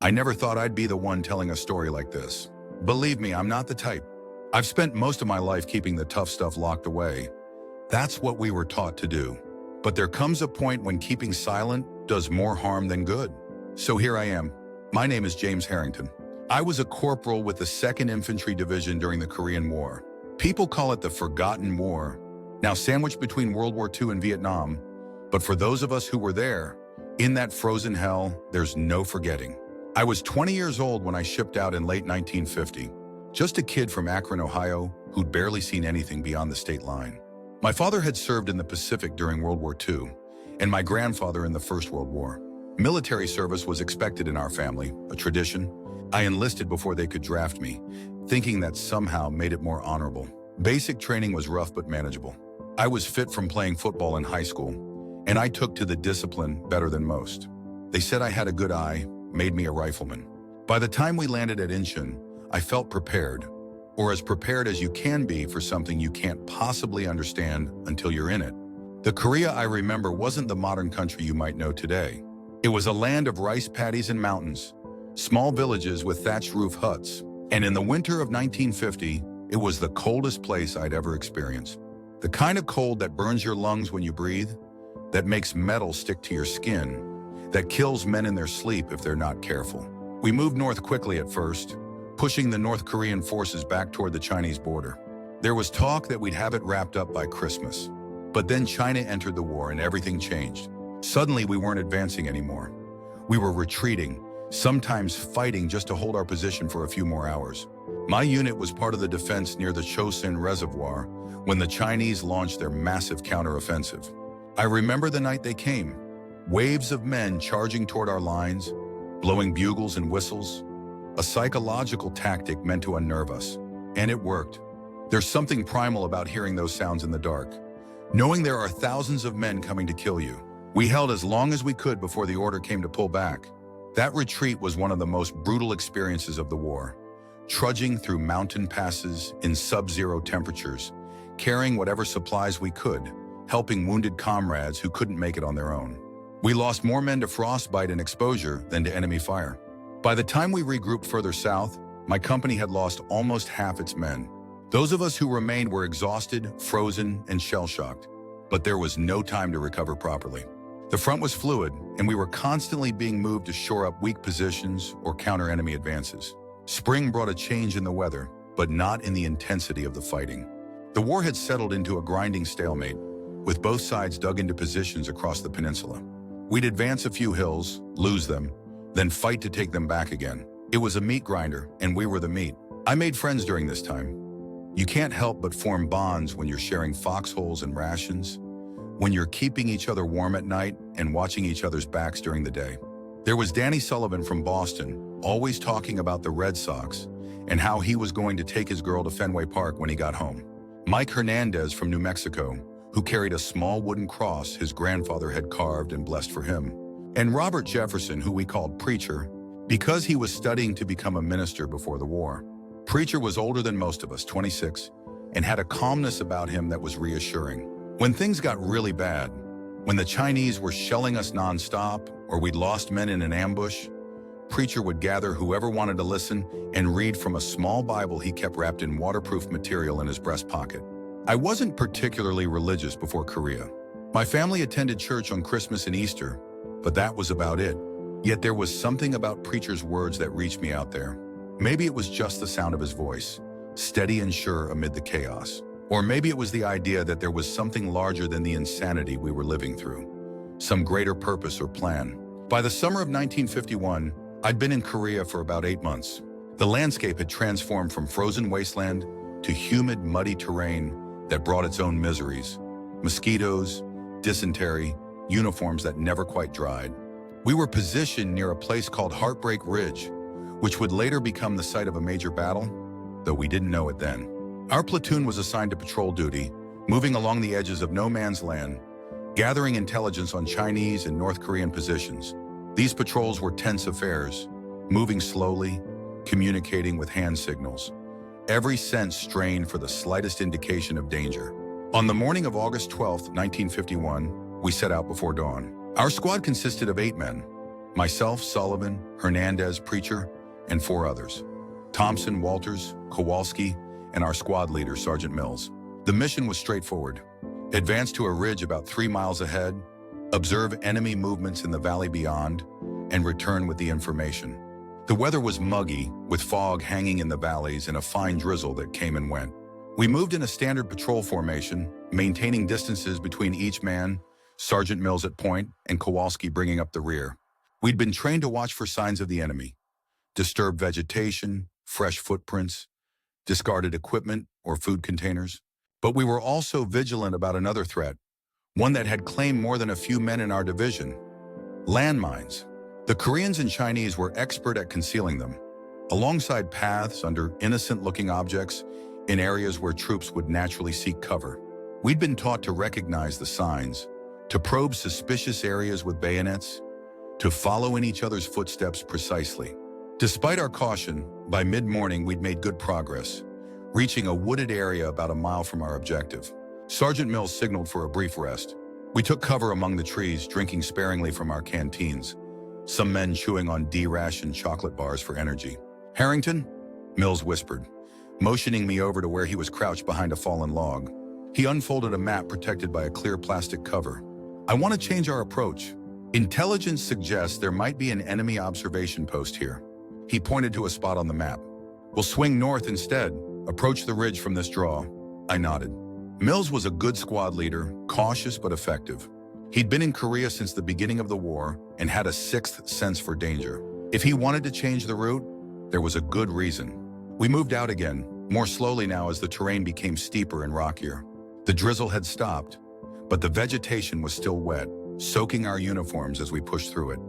I never thought I'd be the one telling a story like this. Believe me, I'm not the type. I've spent most of my life keeping the tough stuff locked away. That's what we were taught to do. But there comes a point when keeping silent does more harm than good. So here I am. My name is James Harrington. I was a corporal with the 2nd Infantry Division during the Korean War. People call it the Forgotten War, now sandwiched between World War II and Vietnam. But for those of us who were there, in that frozen hell, there's no forgetting. I was 20 years old when I shipped out in late 1950. Just a kid from Akron, Ohio, who'd barely seen anything beyond the state line. My father had served in the Pacific during World War II, and my grandfather in the First World War. Military service was expected in our family, a tradition. I enlisted before they could draft me, thinking that somehow made it more honorable. Basic training was rough but manageable. I was fit from playing football in high school, and I took to the discipline better than most. They said I had a good eye, made me a rifleman. By the time we landed at Incheon, I felt prepared, or as prepared as you can be for something you can't possibly understand until you're in it. The Korea I remember wasn't the modern country you might know today. It was a land of rice paddies and mountains, small villages with thatched roof huts, and in the winter of 1950, it was the coldest place I'd ever experienced. The kind of cold that burns your lungs when you breathe, that makes metal stick to your skin, that kills men in their sleep if they're not careful. We moved north quickly at first, pushing the North Korean forces back toward the Chinese border. There was talk that we'd have it wrapped up by Christmas. But then China entered the war and everything changed. Suddenly, we weren't advancing anymore. We were retreating, sometimes fighting just to hold our position for a few more hours. My unit was part of the defense near the Chosin Reservoir when the Chinese launched their massive counteroffensive. I remember the night they came. Waves of men charging toward our lines, blowing bugles and whistles. A psychological tactic meant to unnerve us. And it worked. There's something primal about hearing those sounds in the dark, knowing there are thousands of men coming to kill you. We held as long as we could before the order came to pull back. That retreat was one of the most brutal experiences of the war. Trudging through mountain passes in sub-zero temperatures, carrying whatever supplies we could, helping wounded comrades who couldn't make it on their own. We lost more men to frostbite and exposure than to enemy fire. By the time we regrouped further south, my company had lost almost half its men. Those of us who remained were exhausted, frozen, and shell-shocked. But there was no time to recover properly. The front was fluid, and we were constantly being moved to shore up weak positions or counter enemy advances. Spring brought a change in the weather, but not in the intensity of the fighting. The war had settled into a grinding stalemate, with both sides dug into positions across the peninsula. We'd advance a few hills, lose them, then fight to take them back again. It was a meat grinder, and we were the meat. I made friends during this time. You can't help but form bonds when you're sharing foxholes and rations, when you're keeping each other warm at night and watching each other's backs during the day. There was Danny Sullivan from Boston, always talking about the Red Sox and how he was going to take his girl to Fenway Park when he got home. Mike Hernandez from New Mexico, who carried a small wooden cross his grandfather had carved and blessed for him. And Robert Jefferson, who we called Preacher, because he was studying to become a minister before the war. Preacher was older than most of us, 26, and had a calmness about him that was reassuring. When things got really bad, when the Chinese were shelling us nonstop, or we'd lost men in an ambush, Preacher would gather whoever wanted to listen and read from a small Bible he kept wrapped in waterproof material in his breast pocket. I wasn't particularly religious before Korea. My family attended church on Christmas and Easter, but that was about it. Yet there was something about Preacher's words that reached me out there. Maybe it was just the sound of his voice, steady and sure amid the chaos. Or maybe it was the idea that there was something larger than the insanity we were living through, some greater purpose or plan. By the summer of 1951, I'd been in Korea for about 8 months. The landscape had transformed from frozen wasteland to humid, muddy terrain that brought its own miseries. Mosquitoes, dysentery, uniforms that never quite dried. We were positioned near a place called Heartbreak Ridge, which would later become the site of a major battle, though we didn't know it then. Our platoon was assigned to patrol duty, moving along the edges of no man's land, gathering intelligence on Chinese and North Korean positions. These patrols were tense affairs, moving slowly, communicating with hand signals. Every sense strained for the slightest indication of danger. On the morning of August 12, 1951, we set out before dawn. Our squad consisted of 8 men. Myself, Sullivan, Hernandez, Preacher, and 4 others. Thompson, Walters, Kowalski, and our squad leader, Sergeant Mills. The mission was straightforward. Advance to a ridge about 3 miles ahead, observe enemy movements in the valley beyond, and return with the information. The weather was muggy, with fog hanging in the valleys and a fine drizzle that came and went. We moved in a standard patrol formation, maintaining distances between each man, Sergeant Mills at point and Kowalski bringing up the rear. We'd been trained to watch for signs of the enemy: disturbed vegetation, fresh footprints, discarded equipment or food containers. But we were also vigilant about another threat, one that had claimed more than a few men in our division: landmines. The Koreans and Chinese were expert at concealing them, alongside paths under innocent-looking objects in areas where troops would naturally seek cover. We'd been taught to recognize the signs, to probe suspicious areas with bayonets, to follow in each other's footsteps precisely. Despite our caution, by mid-morning we'd made good progress, reaching a wooded area about a mile from our objective. Sergeant Mills signaled for a brief rest. We took cover among the trees, drinking sparingly from our canteens, some men chewing on D-rationed chocolate bars for energy. "Harrington?" Mills whispered, motioning me over to where he was crouched behind a fallen log. He unfolded a map protected by a clear plastic cover. "I want to change our approach. Intelligence suggests there might be an enemy observation post here." He pointed to a spot on the map. "We'll swing north instead, approach the ridge from this draw." I nodded. Mills was a good squad leader, cautious but effective. He'd been in Korea since the beginning of the war and had a sixth sense for danger. If he wanted to change the route, there was a good reason. We moved out again, more slowly now as the terrain became steeper and rockier. The drizzle had stopped, but the vegetation was still wet, soaking our uniforms as we pushed through it.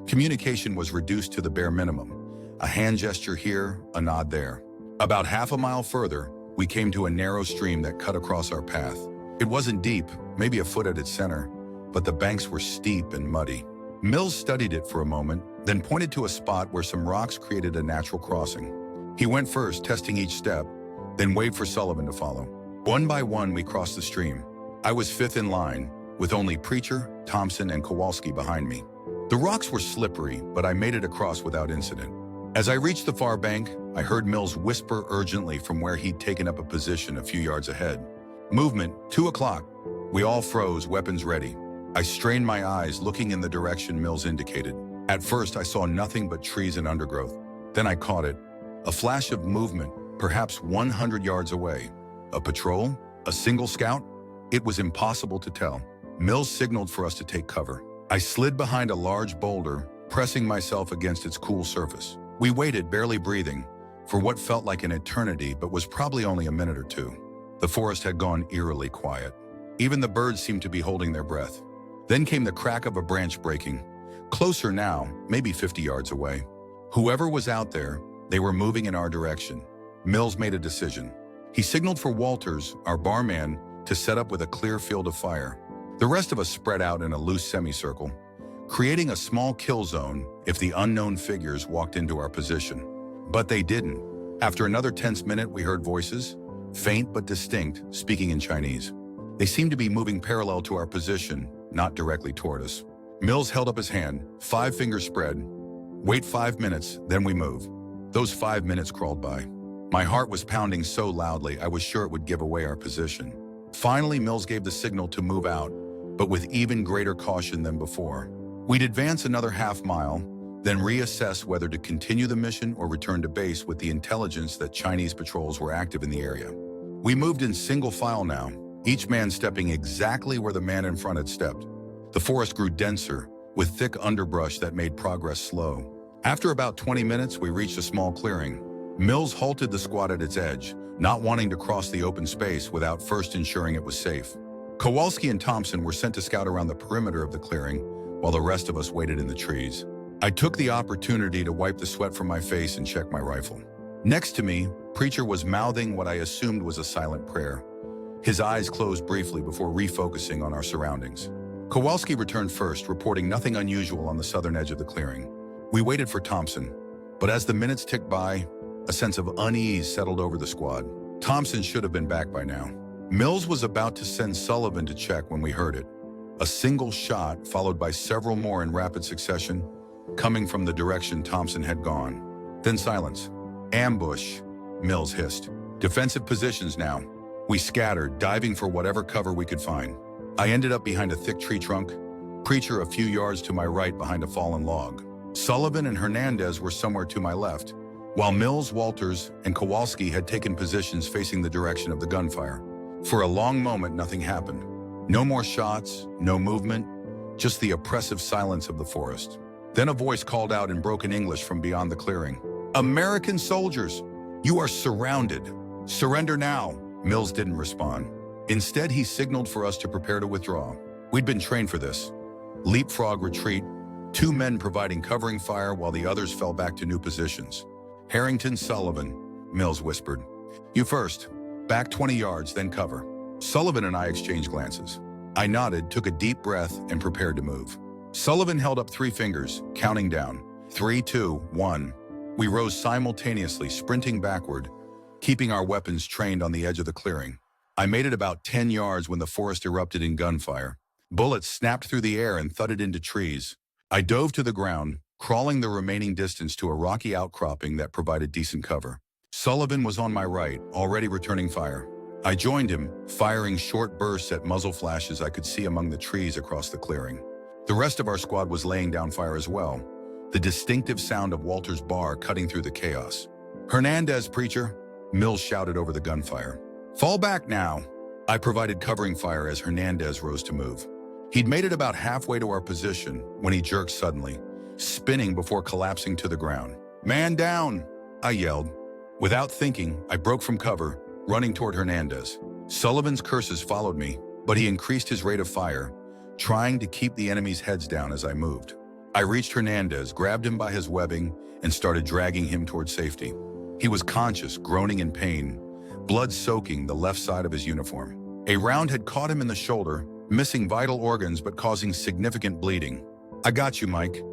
Communication was reduced to the bare minimum: a hand gesture here, a nod there. About half a mile further, we came to a narrow stream that cut across our path. It wasn't deep, maybe a foot at its center, but the banks were steep and muddy. Mills studied it for a moment, then pointed to a spot where some rocks created a natural crossing. He went first, testing each step, then waved for Sullivan to follow. One by one, we crossed the stream. I was fifth in line, with only Preacher, Thompson, and Kowalski behind me. The rocks were slippery, but I made it across without incident. As I reached the far bank, I heard Mills whisper urgently from where he'd taken up a position a few yards ahead. "Movement, 2 o'clock." We all froze, weapons ready. I strained my eyes, looking in the direction Mills indicated. At first, I saw nothing but trees and undergrowth. Then I caught it. A flash of movement, perhaps 100 yards away. A patrol? A single scout? It was impossible to tell. Mills signaled for us to take cover. I slid behind a large boulder, pressing myself against its cool surface. We waited, barely breathing, for what felt like an eternity but was probably only a minute or two. The forest had gone eerily quiet. Even the birds seemed to be holding their breath. Then came the crack of a branch breaking. Closer now, maybe 50 yards away. Whoever was out there, they were moving in our direction. Mills made a decision. He signaled for Walters, our barman, to set up with a clear field of fire. The rest of us spread out in a loose semicircle, creating a small kill zone if the unknown figures walked into our position. But they didn't. After another tense minute, we heard voices, faint but distinct, speaking in Chinese. They seemed to be moving parallel to our position, not directly toward us. Mills held up his hand, 5 fingers spread. "Wait 5 minutes, then we move." Those 5 minutes crawled by. My heart was pounding so loudly I was sure it would give away our position. Finally, Mills gave the signal to move out, but with even greater caution than before. We'd advance another half mile, then reassess whether to continue the mission or return to base with the intelligence that Chinese patrols were active in the area. We moved in single file now, each man stepping exactly where the man in front had stepped. The forest grew denser, with thick underbrush that made progress slow. After about 20 minutes, we reached a small clearing. Mills halted the squad at its edge, not wanting to cross the open space without first ensuring it was safe. Kowalski and Thompson were sent to scout around the perimeter of the clearing, while the rest of us waited in the trees. I took the opportunity to wipe the sweat from my face and check my rifle. Next to me, Preacher was mouthing what I assumed was a silent prayer. His eyes closed briefly before refocusing on our surroundings. Kowalski returned first, reporting nothing unusual on the southern edge of the clearing. We waited for Thompson, but as the minutes ticked by, a sense of unease settled over the squad. Thompson should have been back by now. Mills was about to send Sullivan to check when we heard it. A single shot, followed by several more in rapid succession, coming from the direction Thompson had gone. Then silence. Ambush, Mills hissed. Defensive positions now. We scattered, diving for whatever cover we could find. I ended up behind a thick tree trunk, Preacher a few yards to my right behind a fallen log. Sullivan and Hernandez were somewhere to my left, while Mills, Walters, and Kowalski had taken positions facing the direction of the gunfire. For a long moment, nothing happened. No more shots, no movement, just the oppressive silence of the forest. Then a voice called out in broken English from beyond the clearing. "American soldiers, you are surrounded. Surrender now." Mills didn't respond. Instead, he signaled for us to prepare to withdraw. We'd been trained for this. Leapfrog retreat, 2 men providing covering fire while the others fell back to new positions. "Harrington, Sullivan," Mills whispered. "You first. Back 20 yards, then cover." Sullivan and I exchanged glances. I nodded, took a deep breath, and prepared to move. Sullivan held up 3 fingers, counting down. 3, 2, 1. We rose simultaneously, sprinting backward, keeping our weapons trained on the edge of the clearing. I made it about 10 yards when the forest erupted in gunfire. Bullets snapped through the air and thudded into trees. I dove to the ground, crawling the remaining distance to a rocky outcropping that provided decent cover. Sullivan was on my right, already returning fire. I joined him, firing short bursts at muzzle flashes I could see among the trees across the clearing. The rest of our squad was laying down fire as well, the distinctive sound of Walter's bar cutting through the chaos. "Hernandez, Preacher," Mills shouted over the gunfire. "Fall back now." I provided covering fire as Hernandez rose to move. He'd made it about halfway to our position when he jerked suddenly, spinning before collapsing to the ground. "Man down!" I yelled. Without thinking, I broke from cover, running toward Hernandez. Sullivan's curses followed me, but he increased his rate of fire, trying to keep the enemy's heads down as I moved. I reached Hernandez, grabbed him by his webbing, and started dragging him toward safety. He was conscious, groaning in pain, blood soaking the left side of his uniform. A round had caught him in the shoulder, missing vital organs but causing significant bleeding. "I got you, Mike,"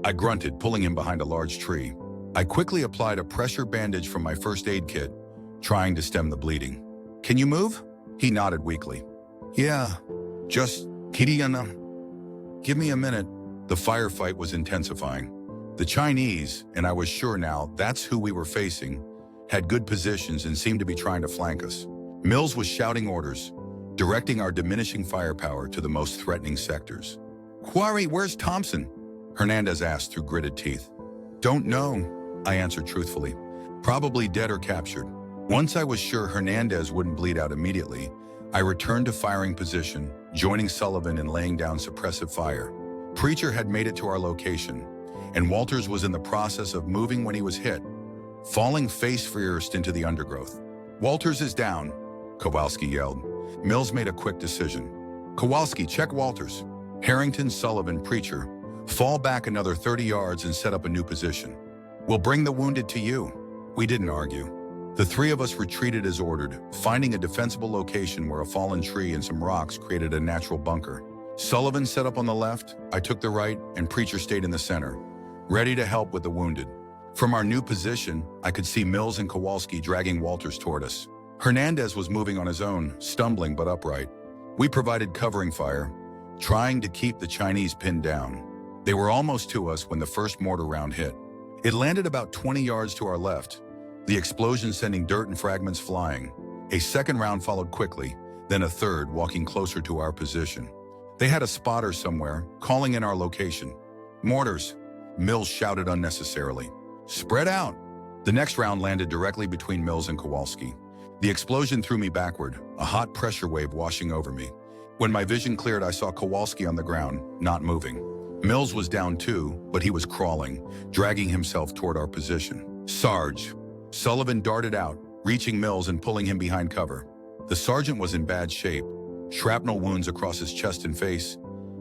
I grunted, pulling him behind a large tree. I quickly applied a pressure bandage from my first aid kit, trying to stem the bleeding. "Can you move?" He nodded weakly. "Yeah, just Kiriana. Give me a minute." The firefight was intensifying. The Chinese, and I was sure now that's who we were facing, had good positions and seemed to be trying to flank us. Mills was shouting orders, directing our diminishing firepower to the most threatening sectors. "Quarry, where's Thompson?" Hernandez asked through gritted teeth. "Don't know," I answered truthfully. "Probably dead or captured." Once I was sure Hernandez wouldn't bleed out immediately, I returned to firing position, joining Sullivan in laying down suppressive fire. Preacher had made it to our location, and Walters was in the process of moving when he was hit, falling face first into the undergrowth. "Walters is down," Kowalski yelled. Mills made a quick decision. "Kowalski, check Walters." Harrington, Sullivan, Preacher, fall back another 30 yards and set up a new position. "We'll bring the wounded to you." We didn't argue. The 3 of us retreated as ordered, finding a defensible location where a fallen tree and some rocks created a natural bunker. Sullivan set up on the left, I took the right, and Preacher stayed in the center, ready to help with the wounded. From our new position, I could see Mills and Kowalski dragging Walters toward us. Hernandez was moving on his own, stumbling but upright. We provided covering fire, trying to keep the Chinese pinned down. They were almost to us when the first mortar round hit. It landed about 20 yards to our left, the explosion sending dirt and fragments flying. A second round followed quickly, then a third walking closer to our position. They had a spotter somewhere, calling in our location. "Mortars," Mills shouted unnecessarily. "Spread out." The next round landed directly between Mills and Kowalski. The explosion threw me backward, a hot pressure wave washing over me. When my vision cleared, I saw Kowalski on the ground, not moving. Mills was down too, but he was crawling, dragging himself toward our position. "Sarge." Sullivan darted out, reaching Mills and pulling him behind cover. The sergeant was in bad shape, shrapnel wounds across his chest and face,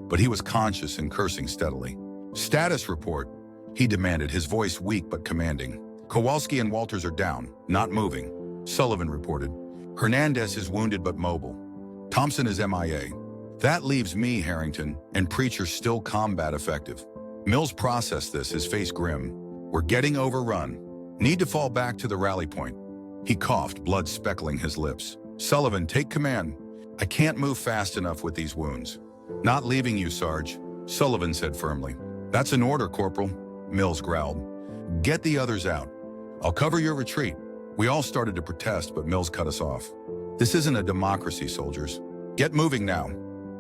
but he was conscious and cursing steadily. "Status report," he demanded, his voice weak but commanding. "Kowalski and Walters are down, not moving," Sullivan reported. "Hernandez is wounded but mobile. Thompson is MIA. That leaves me, Harrington, and Preacher still combat effective." Mills processed this, his face grim. "We're getting overrun. Need to fall back to the rally point." He coughed, blood speckling his lips. "Sullivan, take command. I can't move fast enough with these wounds." "Not leaving you, Sarge," Sullivan said firmly. "That's an order, Corporal." Mills growled. Get the others out. I'll cover your retreat. We all started to protest, but Mills cut us off. This isn't a democracy, soldiers. Get moving now.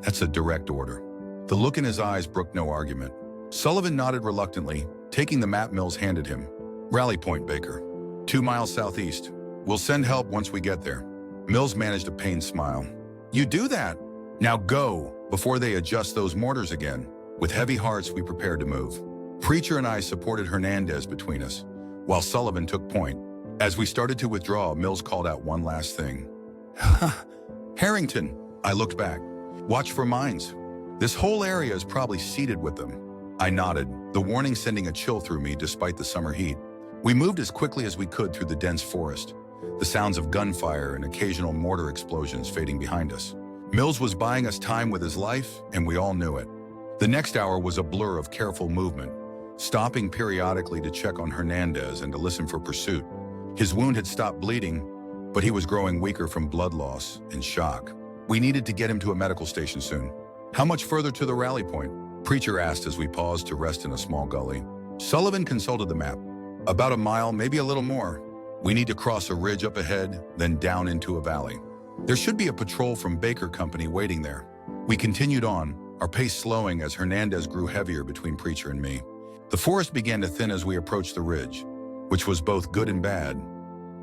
That's a direct order. The look in his eyes brooked no argument. Sullivan nodded reluctantly, taking the map Mills handed him. Rally point, Baker. 2 miles southeast. We'll send help once we get there. Mills managed a pained smile. You do that? Now go, before they adjust those mortars again. With heavy hearts, we prepared to move. Preacher and I supported Hernandez between us, while Sullivan took point. As we started to withdraw, Mills called out one last thing. Harrington, I looked back. Watch for mines. This whole area is probably seeded with them. I nodded, the warning sending a chill through me despite the summer heat. We moved as quickly as we could through the dense forest, the sounds of gunfire and occasional mortar explosions fading behind us. Mills was buying us time with his life, and we all knew it. The next hour was a blur of careful movement, stopping periodically to check on Hernandez and to listen for pursuit. His wound had stopped bleeding, but he was growing weaker from blood loss and shock. We needed to get him to a medical station soon. How much further to the rally point? Preacher asked as we paused to rest in a small gully. Sullivan consulted the map. About a mile, maybe a little more. We need to cross a ridge up ahead, then down into a valley. There should be a patrol from Baker Company waiting there. We continued on, our pace slowing as Hernandez grew heavier between Preacher and me. The forest began to thin as we approached the ridge, which was both good and bad.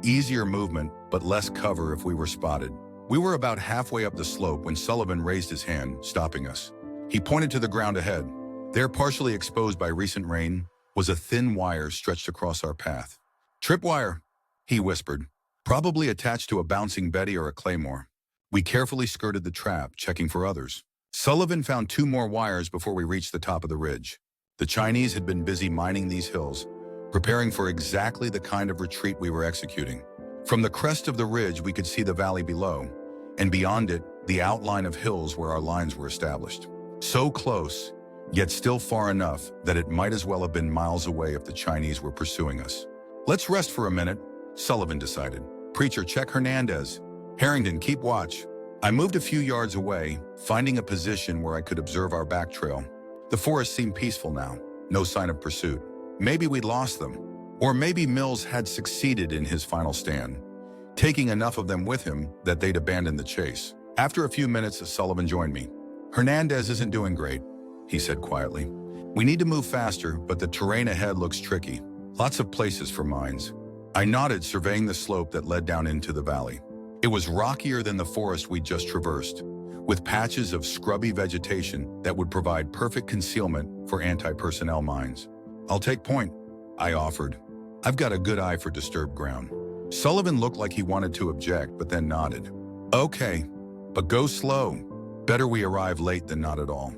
Easier movement, but less cover if we were spotted. We were about halfway up the slope when Sullivan raised his hand, stopping us. He pointed to the ground ahead. There, partially exposed by recent rain, was a thin wire stretched across our path. Tripwire, he whispered, probably attached to a bouncing Betty or a claymore. We carefully skirted the trap, checking for others. Sullivan found 2 more wires before we reached the top of the ridge. The Chinese had been busy mining these hills, preparing for exactly the kind of retreat we were executing. From the crest of the ridge, we could see the valley below, and beyond it, the outline of hills where our lines were established. So close, yet still far enough that it might as well have been miles away if the Chinese were pursuing us. Let's rest for a minute, Sullivan decided. Preacher, check Hernandez. Harrington, keep watch. I moved a few yards away, finding a position where I could observe our back trail. The forest seemed peaceful now, no sign of pursuit. Maybe we'd lost them. Or maybe Mills had succeeded in his final stand, taking enough of them with him that they'd abandoned the chase. After a few minutes, Sullivan joined me. Hernandez isn't doing great, he said quietly. We need to move faster, but the terrain ahead looks tricky. Lots of places for mines. I nodded, surveying the slope that led down into the valley. It was rockier than the forest we'd just traversed, with patches of scrubby vegetation that would provide perfect concealment for anti-personnel mines. I'll take point, I offered. I've got a good eye for disturbed ground. Sullivan looked like he wanted to object, but then nodded. Okay, but go slow. Better we arrive late than not at all.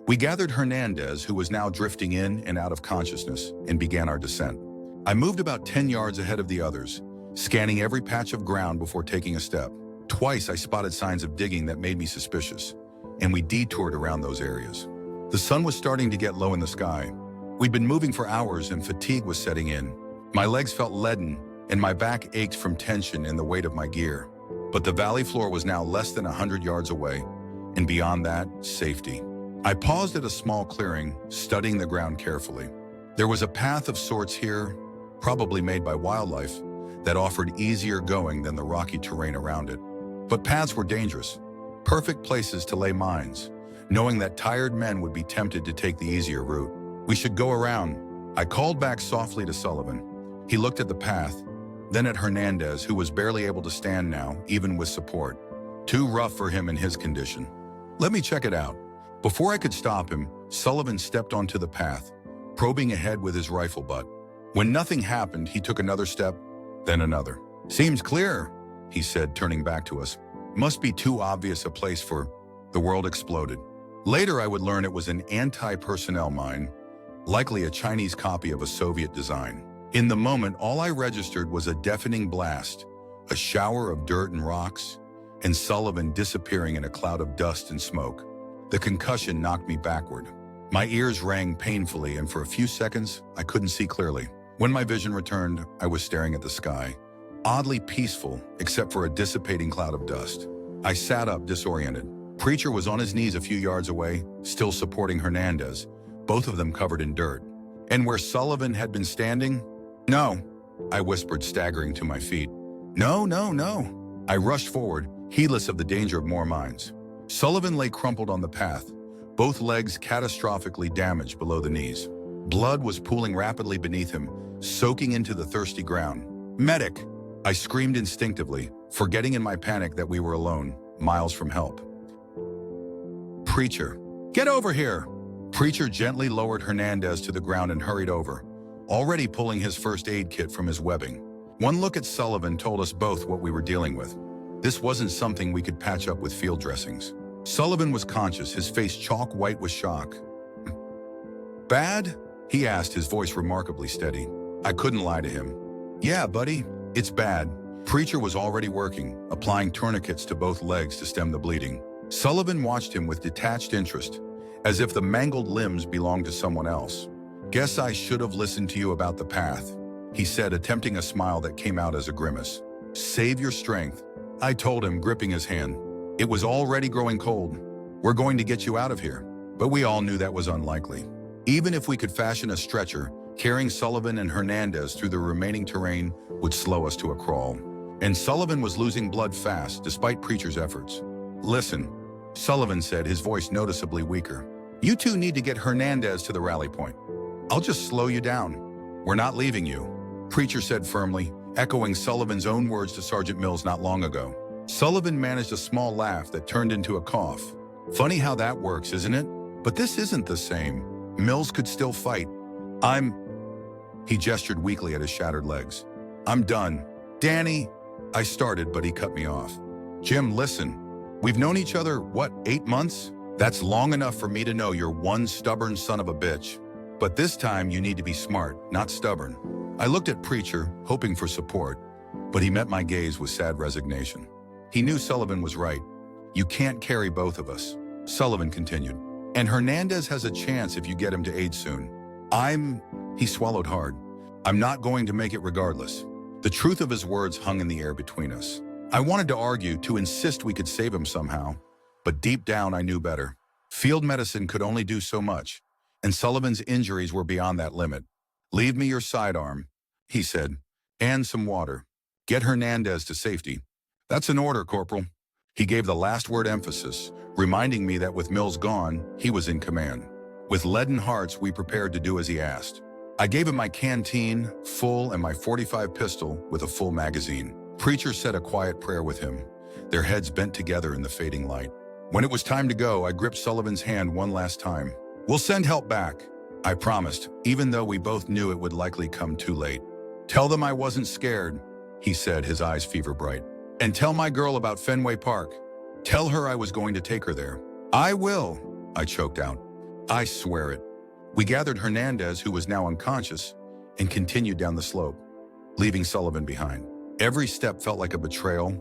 We gathered Hernandez, who was now drifting in and out of consciousness, and began our descent. I moved about 10 yards ahead of the others, scanning every patch of ground before taking a step. Twice I spotted signs of digging that made me suspicious, and we detoured around those areas. The sun was starting to get low in the sky. We'd been moving for hours and fatigue was setting in. My legs felt leaden, and my back ached from tension and the weight of my gear. But the valley floor was now less than 100 yards away, and beyond that, safety. I paused at a small clearing, studying the ground carefully. There was a path of sorts here, probably made by wildlife, that offered easier going than the rocky terrain around it. But paths were dangerous, perfect places to lay mines, knowing that tired men would be tempted to take the easier route. We should go around. I called back softly to Sullivan. He looked at the path, then at Hernandez, who was barely able to stand now, even with support. Too rough for him in his condition. Let me check it out. Before I could stop him, Sullivan stepped onto the path, probing ahead with his rifle butt. When nothing happened, he took another step, then another. Seems clear, he said, turning back to us. Must be too obvious a place for... The world exploded. Later, I would learn it was an anti-personnel mine, likely a Chinese copy of a Soviet design. In the moment, all I registered was a deafening blast, a shower of dirt and rocks, and Sullivan disappearing in a cloud of dust and smoke. The concussion knocked me backward. My ears rang painfully, and for a few seconds, I couldn't see clearly. When my vision returned, I was staring at the sky, oddly peaceful, except for a dissipating cloud of dust. I sat up, disoriented. Preacher was on his knees a few yards away, still supporting Hernandez, both of them covered in dirt. And where Sullivan had been standing? No, I whispered, staggering to my feet. No, no, no. I rushed forward, heedless of the danger of more mines. Sullivan lay crumpled on the path, both legs catastrophically damaged below the knees. Blood was pooling rapidly beneath him, soaking into the thirsty ground. Medic! I screamed instinctively, forgetting in my panic that we were alone, miles from help. Preacher! Get over here! Preacher gently lowered Hernandez to the ground and hurried over, already pulling his first aid kit from his webbing. One look at Sullivan told us both what we were dealing with. This wasn't something we could patch up with field dressings. Sullivan was conscious, his face chalk white with shock. Bad? He asked, his voice remarkably steady. I couldn't lie to him. Yeah, buddy, it's bad. Preacher was already working, applying tourniquets to both legs to stem the bleeding. Sullivan watched him with detached interest, as if the mangled limbs belonged to someone else. Guess I should have listened to you about the path, he said, attempting a smile that came out as a grimace. Save your strength, I told him, gripping his hand. It was already growing cold. We're going to get you out of here. But we all knew that was unlikely. Even if we could fashion a stretcher, carrying Sullivan and Hernandez through the remaining terrain would slow us to a crawl. And Sullivan was losing blood fast, despite Preacher's efforts. Listen, Sullivan said, his voice noticeably weaker. You two need to get Hernandez to the rally point. I'll just slow you down. We're not leaving you, Preacher said firmly, echoing Sullivan's own words to Sergeant Mills not long ago. Sullivan managed a small laugh that turned into a cough. Funny how that works, isn't it? But this isn't the same. Mills could still fight. He gestured weakly at his shattered legs. I'm done. Danny, I started, but he cut me off. Jim, listen. We've known each other, what, 8 months? That's long enough for me to know you're one stubborn son of a bitch. But this time you need to be smart, not stubborn. I looked at Preacher, hoping for support, but he met my gaze with sad resignation. He knew Sullivan was right. You can't carry both of us, Sullivan continued. And Hernandez has a chance if you get him to aid soon. He swallowed hard. I'm not going to make it regardless. The truth of his words hung in the air between us. I wanted to argue, to insist we could save him somehow, but deep down I knew better. Field medicine could only do so much, and Sullivan's injuries were beyond that limit. Leave me your sidearm, he said, and some water. Get Hernandez to safety. That's an order, Corporal. He gave the last word emphasis, reminding me that with Mills gone, he was in command. With leaden hearts, we prepared to do as he asked. I gave him my canteen, full, and my .45 pistol with a full magazine. Preacher said a quiet prayer with him, their heads bent together in the fading light. When it was time to go, I gripped Sullivan's hand one last time. We'll send help back, I promised, even though we both knew it would likely come too late. Tell them I wasn't scared, he said, his eyes fever bright. And tell my girl about Fenway Park. Tell her I was going to take her there. I will, I choked out. I swear it. We gathered Hernandez, who was now unconscious, and continued down the slope, leaving Sullivan behind. Every step felt like a betrayal,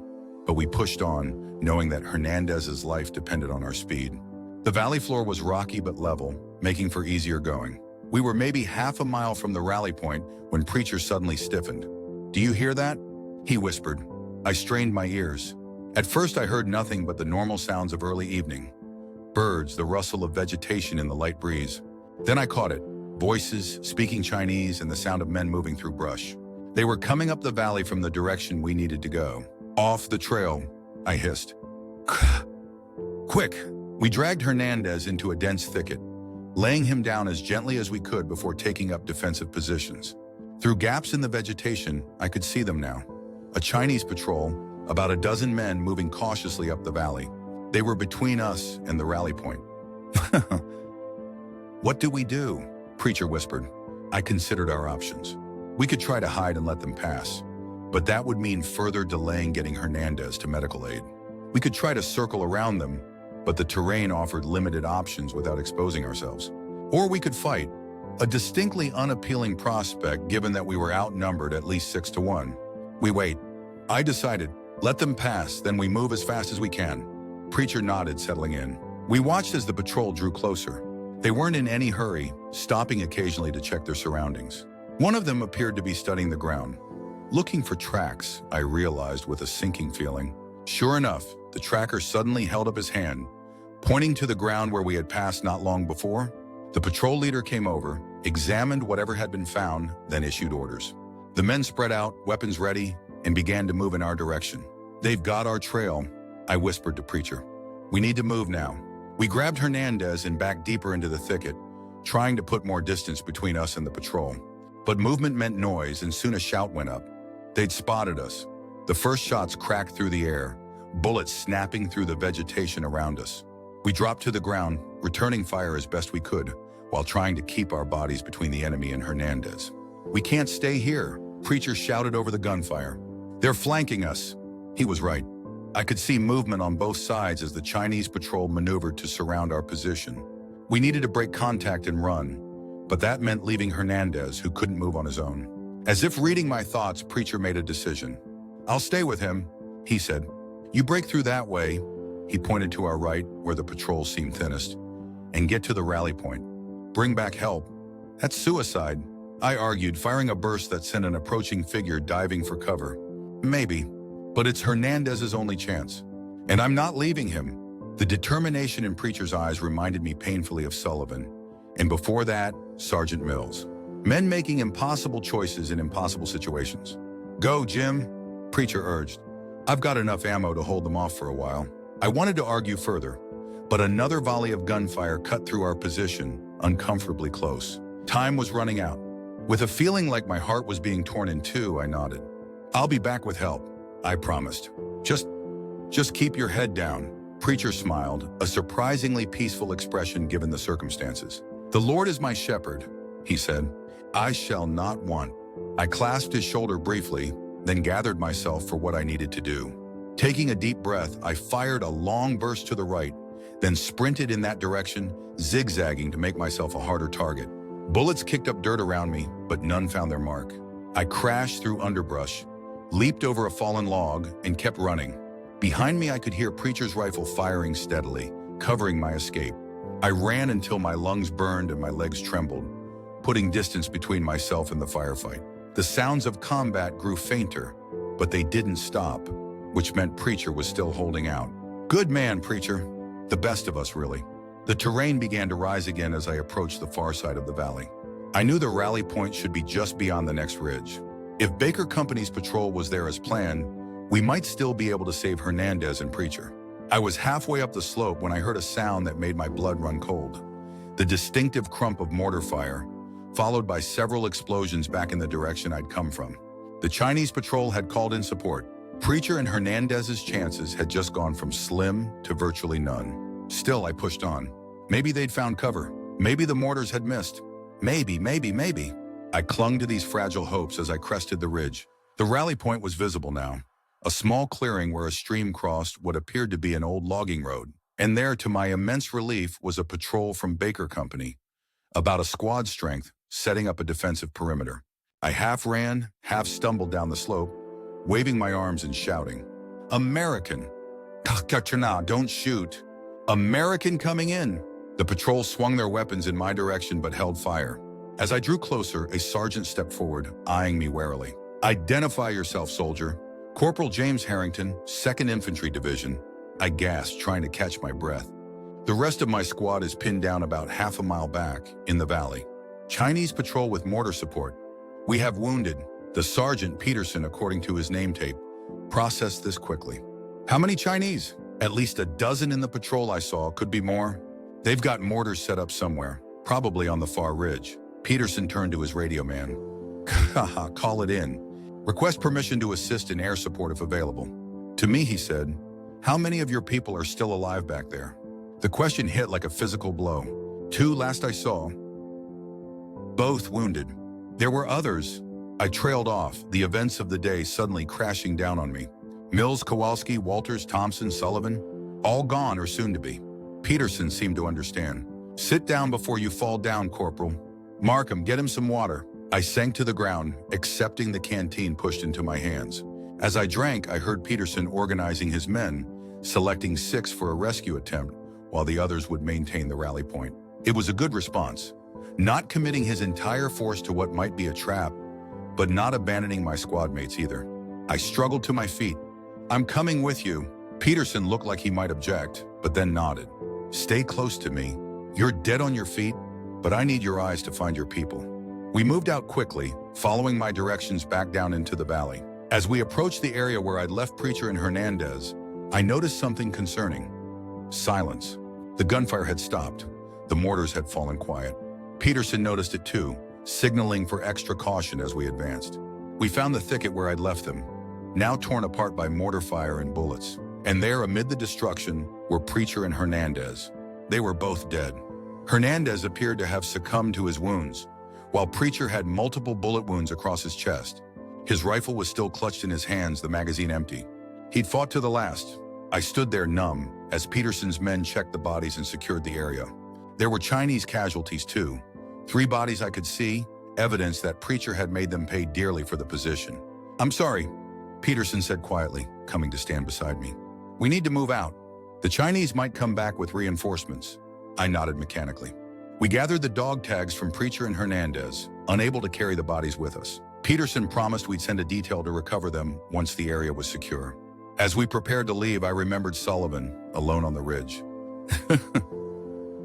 but we pushed on, knowing that Hernandez's life depended on our speed. The valley floor was rocky but level, making for easier going. We were maybe half a mile from the rally point when Preacher suddenly stiffened. Do you hear that? He whispered. I strained my ears. At first I heard nothing but the normal sounds of early evening. Birds, the rustle of vegetation in the light breeze. Then I caught it. Voices, speaking Chinese, and the sound of men moving through brush. They were coming up the valley from the direction we needed to go. Off the trail, I hissed. Quick! We dragged Hernandez into a dense thicket, laying him down as gently as we could before taking up defensive positions. Through gaps in the vegetation, I could see them now. A Chinese patrol, about a dozen men moving cautiously up the valley. They were between us and the rally point. What do we do? Preacher whispered. I considered our options. We could try to hide and let them pass, but that would mean further delaying getting Hernandez to medical aid. We could try to circle around them, but the terrain offered limited options without exposing ourselves. Or we could fight, a distinctly unappealing prospect given that we were outnumbered at least 6-1. We wait. I decided, let them pass, then we move as fast as we can. Preacher nodded, settling in. We watched as the patrol drew closer. They weren't in any hurry, stopping occasionally to check their surroundings. One of them appeared to be studying the ground. Looking for tracks, I realized with a sinking feeling. Sure enough, the tracker suddenly held up his hand, pointing to the ground where we had passed not long before. The patrol leader came over, examined whatever had been found, then issued orders. The men spread out, weapons ready, and began to move in our direction. "They've got our trail," I whispered to Preacher. "We need to move now." We grabbed Hernandez and backed deeper into the thicket, trying to put more distance between us and the patrol. But movement meant noise, and soon a shout went up. They'd spotted us. The first shots cracked through the air, bullets snapping through the vegetation around us. We dropped to the ground, returning fire as best we could, while trying to keep our bodies between the enemy and Hernandez. "We can't stay here," Preacher shouted over the gunfire. "They're flanking us." He was right. I could see movement on both sides as the Chinese patrol maneuvered to surround our position. We needed to break contact and run, but that meant leaving Hernandez, who couldn't move on his own. As if reading my thoughts, Preacher made a decision. "I'll stay with him," he said. "You break through that way," he pointed to our right, where the patrol seemed thinnest, "and get to the rally point. Bring back help." "That's suicide," I argued, firing a burst that sent an approaching figure diving for cover. "Maybe, but it's Hernandez's only chance. And I'm not leaving him." The determination in Preacher's eyes reminded me painfully of Sullivan, and before that, Sergeant Mills. Men making impossible choices in impossible situations. "Go, Jim," Preacher urged. "I've got enough ammo to hold them off for a while." I wanted to argue further, but another volley of gunfire cut through our position, uncomfortably close. Time was running out. With a feeling like my heart was being torn in two, I nodded. "I'll be back with help," I promised. Just keep your head down." Preacher smiled, a surprisingly peaceful expression given the circumstances. "The Lord is my shepherd," he said. "I shall not want." I clasped his shoulder briefly, then gathered myself for what I needed to do. Taking a deep breath, I fired a long burst to the right, then sprinted in that direction, zigzagging to make myself a harder target. Bullets kicked up dirt around me, but none found their mark. I crashed through underbrush, leaped over a fallen log, and kept running. Behind me, I could hear Preacher's rifle firing steadily, covering my escape. I ran until my lungs burned and my legs trembled, putting distance between myself and the firefight. The sounds of combat grew fainter, but they didn't stop, which meant Preacher was still holding out. Good man, Preacher. The best of us, really. The terrain began to rise again as I approached the far side of the valley. I knew the rally point should be just beyond the next ridge. If Baker Company's patrol was there as planned, we might still be able to save Hernandez and Preacher. I was halfway up the slope when I heard a sound that made my blood run cold. The distinctive crump of mortar fire, followed by several explosions back in the direction I'd come from. The Chinese patrol had called in support. Preacher and Hernandez's chances had just gone from slim to virtually none. Still, I pushed on. Maybe they'd found cover. Maybe the mortars had missed. Maybe. I clung to these fragile hopes as I crested the ridge. The rally point was visible now. A small clearing where a stream crossed what appeared to be an old logging road. And there, to my immense relief, was a patrol from Baker Company, about a squad strength, setting up a defensive perimeter. I half ran, half stumbled down the slope, waving my arms and shouting, "American! Don't shoot! American coming in!" The patrol swung their weapons in my direction but held fire. As I drew closer, a sergeant stepped forward, eyeing me warily. "Identify yourself, soldier." "Corporal James Harrington, 2nd Infantry Division." I gasped, trying to catch my breath. "The rest of my squad is pinned down about half a mile back, in the valley. Chinese patrol with mortar support. We have wounded." The sergeant, Peterson, according to his name tape, processed this quickly. "How many Chinese?" "At least a dozen in the patrol I saw, could be more. They've got mortars set up somewhere, probably on the far ridge." Peterson turned to his radio man. "Haha, call it in. Request permission to assist in air support if available." To me, he said, "How many of your people are still alive back there?" The question hit like a physical blow. 2 last I saw. Both wounded. There were others. I trailed off, the events of the day suddenly crashing down on me. Mills, Kowalski, Walters, Thompson, Sullivan, all gone or soon to be. Peterson seemed to understand. "Sit down before you fall down, Corporal. Markham, get him some water." I sank to the ground, accepting the canteen pushed into my hands. As I drank, I heard Peterson organizing his men, selecting 6 for a rescue attempt, while the others would maintain the rally point. It was a good response. Not committing his entire force to what might be a trap, but not abandoning my squad mates either. I struggled to my feet. "I'm coming with you." Peterson looked like he might object, but then nodded. "Stay close to me. You're dead on your feet, but I need your eyes to find your people. We moved out quickly, following my directions back down into the valley. As we approached the area where I'd left Preacher and Hernandez, I noticed something concerning. Silence. The gunfire had stopped. The mortars had fallen quiet. Peterson noticed it too, signaling for extra caution as we advanced. We found the thicket where I'd left them, now torn apart by mortar fire and bullets. And there, amid the destruction, were Preacher and Hernandez. They were both dead. Hernandez appeared to have succumbed to his wounds, while Preacher had multiple bullet wounds across his chest. His rifle was still clutched in his hands, the magazine empty. He'd fought to the last. I stood there numb as Peterson's men checked the bodies and secured the area. There were Chinese casualties too. 3 bodies I could see, evidence that Preacher had made them pay dearly for the position. "I'm sorry," Peterson said quietly, coming to stand beside me. "We need to move out. The Chinese might come back with reinforcements." I nodded mechanically. We gathered the dog tags from Preacher and Hernandez, unable to carry the bodies with us. Peterson promised we'd send a detail to recover them once the area was secure. As we prepared to leave, I remembered Sullivan, alone on the ridge.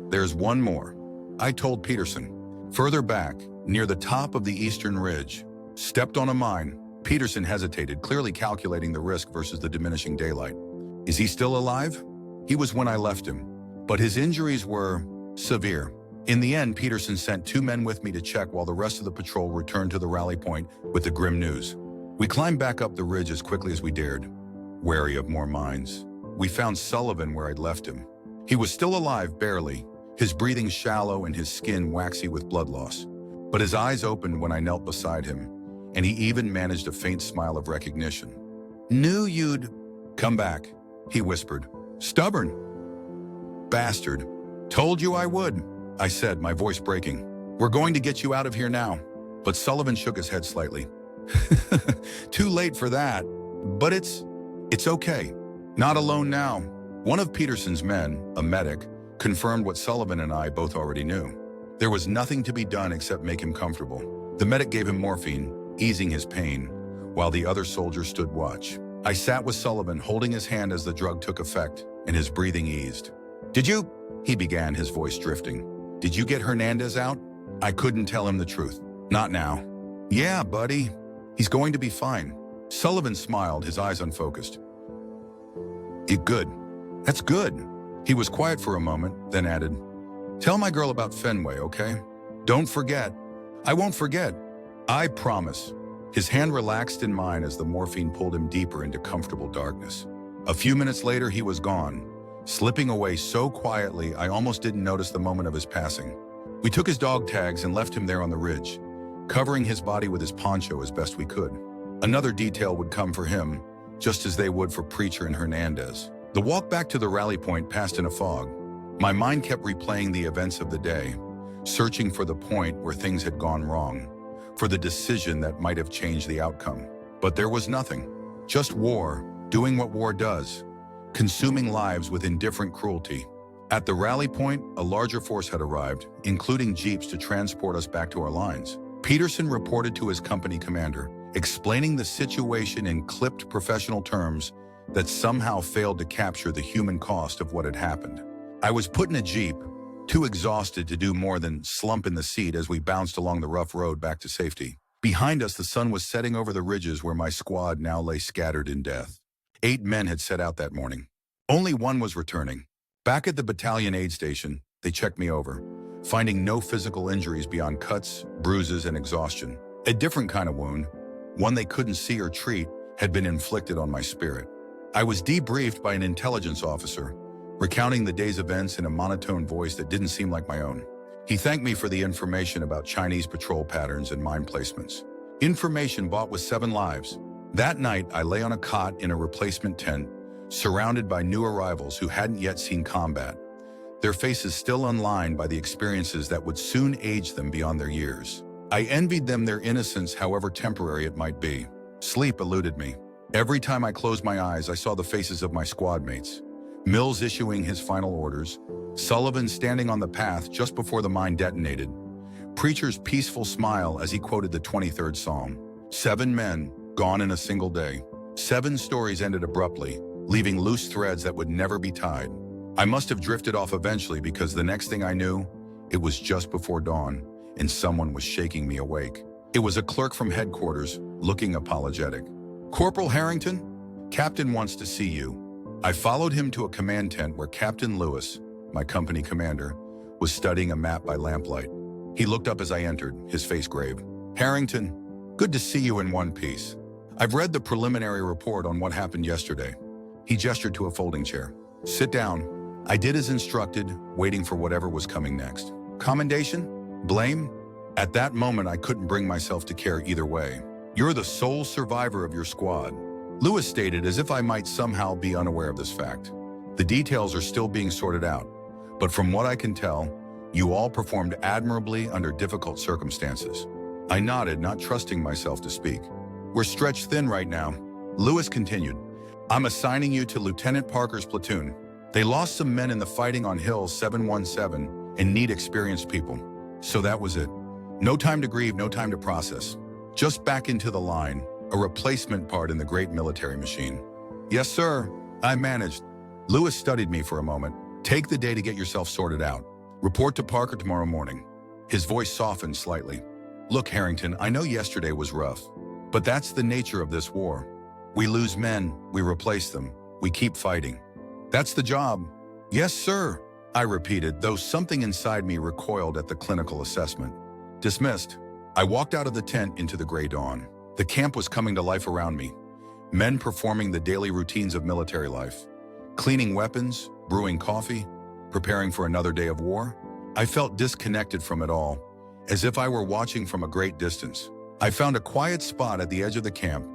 "There's one more," I told Peterson. Further back, near the top of the eastern ridge, stepped on a mine. Peterson hesitated, clearly calculating the risk versus the diminishing daylight. "Is he still alive?" He was when I left him, but his injuries were severe. In the end, Peterson sent 2 men with me to check while the rest of the patrol returned to the rally point with the grim news. We climbed back up the ridge as quickly as we dared, wary of more mines. We found Sullivan where I'd left him. He was still alive, barely, his breathing shallow and his skin waxy with blood loss. But his eyes opened when I knelt beside him, and he even managed a faint smile of recognition. "Knew you'd come back," he whispered. "Stubborn bastard. Told you I would," I said, my voice breaking. "We're going to get you out of here now." But Sullivan shook his head slightly. "Too late for that. But it's okay. Not alone now." One of Peterson's men, a medic, confirmed what Sullivan and I both already knew. There was nothing to be done except make him comfortable. The medic gave him morphine, easing his pain, while the other soldiers stood watch. I sat with Sullivan, holding his hand as the drug took effect, and his breathing eased. "Did you?" he began, his voice drifting. "Did you get Hernandez out?" I couldn't tell him the truth. "Not now." "Yeah, buddy. He's going to be fine." Sullivan smiled, his eyes unfocused. Good. That's good." He was quiet for a moment, then added, "Tell my girl about Fenway, okay? Don't forget." "I won't forget. I promise." His hand relaxed in mine as the morphine pulled him deeper into comfortable darkness. A few minutes later, he was gone, slipping away so quietly I almost didn't notice the moment of his passing. We took his dog tags and left him there on the ridge, covering his body with his poncho as best we could. Another detail would come for him, just as they would for Preacher and Hernandez. The walk back to the rally point passed in a fog. My mind kept replaying the events of the day, searching for the point where things had gone wrong, for the decision that might have changed the outcome. But there was nothing. Just war, doing what war does, consuming lives with indifferent cruelty. At the rally point, a larger force had arrived, including jeeps to transport us back to our lines. Peterson reported to his company commander, explaining the situation in clipped professional terms that somehow failed to capture the human cost of what had happened. I was put in a jeep, too exhausted to do more than slump in the seat as we bounced along the rough road back to safety. Behind us, the sun was setting over the ridges where my squad now lay scattered in death. 8 men had set out that morning. Only 1 was returning. Back at the battalion aid station, they checked me over, finding no physical injuries beyond cuts, bruises, and exhaustion. A different kind of wound, one they couldn't see or treat, had been inflicted on my spirit. I was debriefed by an intelligence officer, recounting the day's events in a monotone voice that didn't seem like my own. He thanked me for the information about Chinese patrol patterns and mine placements. Information bought with 7 lives. That night, I lay on a cot in a replacement tent, surrounded by new arrivals who hadn't yet seen combat, their faces still unlined by the experiences that would soon age them beyond their years. I envied them their innocence, however temporary it might be. Sleep eluded me. Every time I closed my eyes, I saw the faces of my squad mates. Mills issuing his final orders, Sullivan standing on the path just before the mine detonated, Preacher's peaceful smile as he quoted the 23rd Psalm. 7 men, gone in a single day. 7 stories ended abruptly, leaving loose threads that would never be tied. I must have drifted off eventually because the next thing I knew, It was just before dawn, and someone was shaking me awake. It was a clerk from headquarters, looking apologetic. "Corporal Harrington? Captain wants to see you." I followed him to a command tent where Captain Lewis, my company commander, was studying a map by lamplight. He looked up as I entered, his face grave. "Harrington, good to see you in one piece. I've read the preliminary report on what happened yesterday." He gestured to a folding chair. "Sit down." I did as instructed, waiting for whatever was coming next. Commendation? Blame? At that moment, I couldn't bring myself to care either way. "You're the sole survivor of your squad," Lewis stated, as if I might somehow be unaware of this fact. "The details are still being sorted out, but from what I can tell, you all performed admirably under difficult circumstances." I nodded, not trusting myself to speak. "We're stretched thin right now," Lewis continued. "I'm assigning you to Lieutenant Parker's platoon. They lost some men in the fighting on Hill 717 and need experienced people." So that was it. No time to grieve, no time to process. Just back into the line, a replacement part in the great military machine. "Yes, sir, I managed." Lewis studied me for a moment. "Take the day to get yourself sorted out. Report to Parker tomorrow morning." His voice softened slightly. "Look, Harrington, I know yesterday was rough, but that's the nature of this war. We lose men, we replace them, we keep fighting. That's the job." "Yes, sir," I repeated, though something inside me recoiled at the clinical assessment. Dismissed. I walked out of the tent into the gray dawn. The camp was coming to life around me. Men performing the daily routines of military life. Cleaning weapons, brewing coffee, preparing for another day of war. I felt disconnected from it all, as if I were watching from a great distance. I found a quiet spot at the edge of the camp,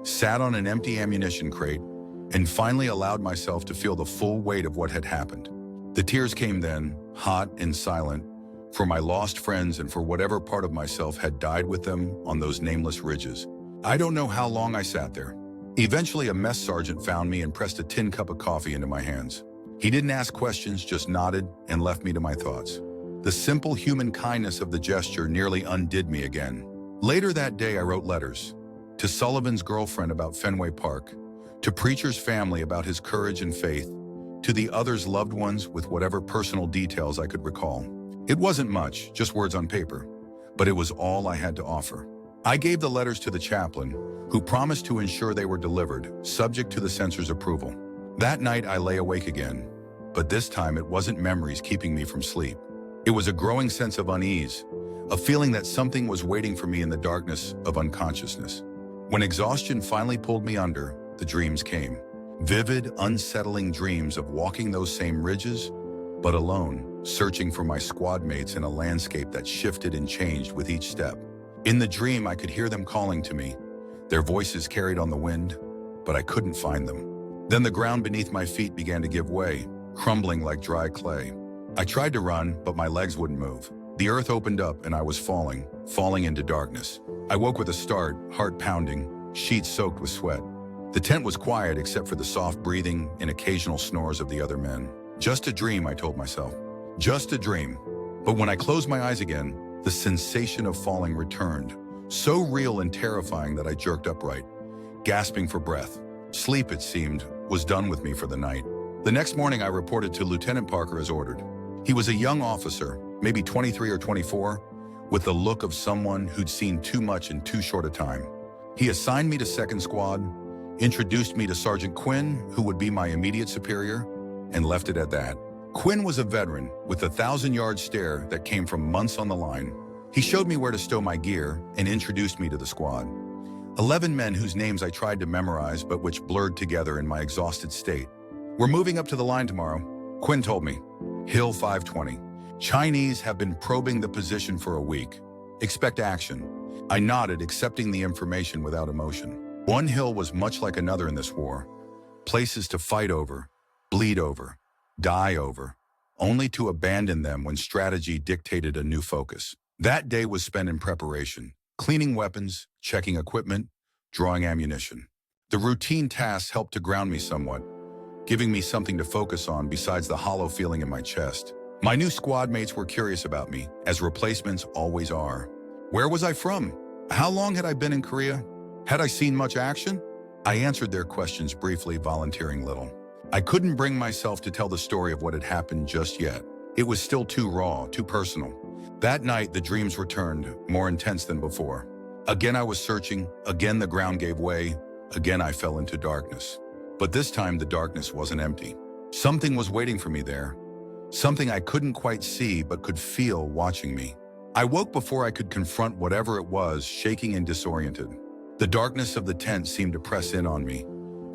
sat on an empty ammunition crate, and finally allowed myself to feel the full weight of what had happened. The tears came then, hot and silent, for my lost friends and for whatever part of myself had died with them on those nameless ridges. I don't know how long I sat there. Eventually, a mess sergeant found me and pressed a tin cup of coffee into my hands. He didn't ask questions, just nodded and left me to my thoughts. The simple human kindness of the gesture nearly undid me again. Later that day, I wrote letters. To Sullivan's girlfriend about Fenway Park, to Preacher's family about his courage and faith, to the others' loved ones with whatever personal details I could recall. It wasn't much, just words on paper, but it was all I had to offer. I gave the letters to the chaplain, who promised to ensure they were delivered, subject to the censor's approval. That night, I lay awake again, but this time it wasn't memories keeping me from sleep. It was a growing sense of unease, a feeling that something was waiting for me in the darkness of unconsciousness. When exhaustion finally pulled me under, the dreams came. Vivid, unsettling dreams of walking those same ridges, but alone, searching for my squad mates in a landscape that shifted and changed with each step. In the dream, I could hear them calling to me, their voices carried on the wind, but I couldn't find them. Then the ground beneath my feet began to give way, crumbling like dry clay. I tried to run, but my legs wouldn't move. The earth opened up and I was falling into darkness. I woke with a start, heart pounding, sheets soaked with sweat. The tent was quiet except for the soft breathing and occasional snores of the other men. Just a dream, I told myself. Just a dream. But when I closed my eyes again, the sensation of falling returned, so real and terrifying that I jerked upright, gasping for breath. Sleep, it seemed, was done with me for the night. The next morning, I reported to Lieutenant Parker as ordered. He was a young officer, maybe 23 or 24, with the look of someone who'd seen too much in too short a time. He assigned me to 2nd Squad, introduced me to Sergeant Quinn, who would be my immediate superior, and left it at that. Quinn was a veteran with a 1,000-yard stare that came from months on the line. He showed me where to stow my gear and introduced me to the squad. 11 men whose names I tried to memorize but which blurred together in my exhausted state. "We're moving up to the line tomorrow," Quinn told me. "Hill 520. Chinese have been probing the position for a week. Expect action." I nodded, accepting the information without emotion. One hill was much like another in this war. Places to fight over, bleed over, die over, only to abandon them when strategy dictated a new focus. That day was spent in preparation, cleaning weapons, checking equipment, drawing ammunition. The routine tasks helped to ground me somewhat, giving me something to focus on besides the hollow feeling in my chest. My new squad mates were curious about me, as replacements always are. Where was I from? How long had I been in Korea? Had I seen much action? I answered their questions briefly, volunteering little. I couldn't bring myself to tell the story of what had happened just yet. It was still too raw, too personal. That night, the dreams returned, more intense than before. Again, I was searching. Again, the ground gave way. Again, I fell into darkness. But this time, the darkness wasn't empty. Something was waiting for me there. Something I couldn't quite see but could feel watching me. I woke before I could confront whatever it was, shaking and disoriented. The darkness of the tent seemed to press in on me,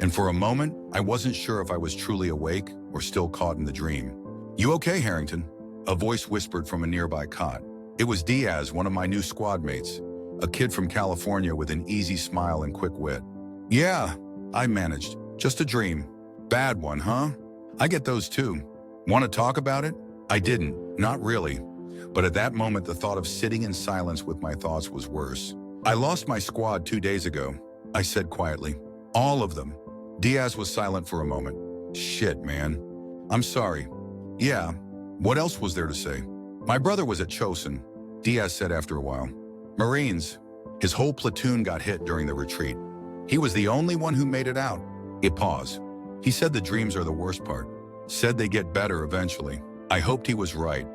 and for a moment, I wasn't sure if I was truly awake or still caught in the dream. "You okay, Harrington?" A voice whispered from a nearby cot. It was Diaz, one of my new squad mates, a kid from California with an easy smile and quick wit. "Yeah," I managed. "Just a dream." "Bad one, huh?" "I get those too." "Want to talk about it?" I didn't, not really. But at that moment, the thought of sitting in silence with my thoughts was worse. "I lost my squad 2 days ago," I said quietly. "All of them." Diaz was silent for a moment. "Shit, man. I'm sorry." "Yeah, what else was there to say?" "My brother was at Chosin," Diaz said after a while. "Marines. His whole platoon got hit during the retreat. He was the only one who made it out." It paused. "He said the dreams are the worst part. Said they get better eventually." I hoped he was right,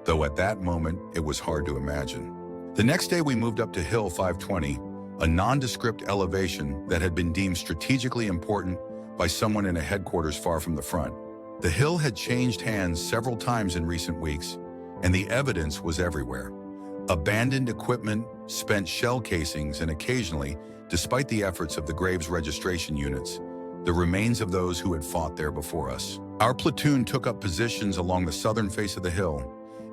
though at that moment, it was hard to imagine. The next day, we moved up to Hill 520, a nondescript elevation that had been deemed strategically important by someone in a headquarters far from the front. The hill had changed hands several times in recent weeks, and the evidence was everywhere. Abandoned equipment, spent shell casings, and occasionally, despite the efforts of the Graves registration units, the remains of those who had fought there before us. Our platoon took up positions along the southern face of the hill,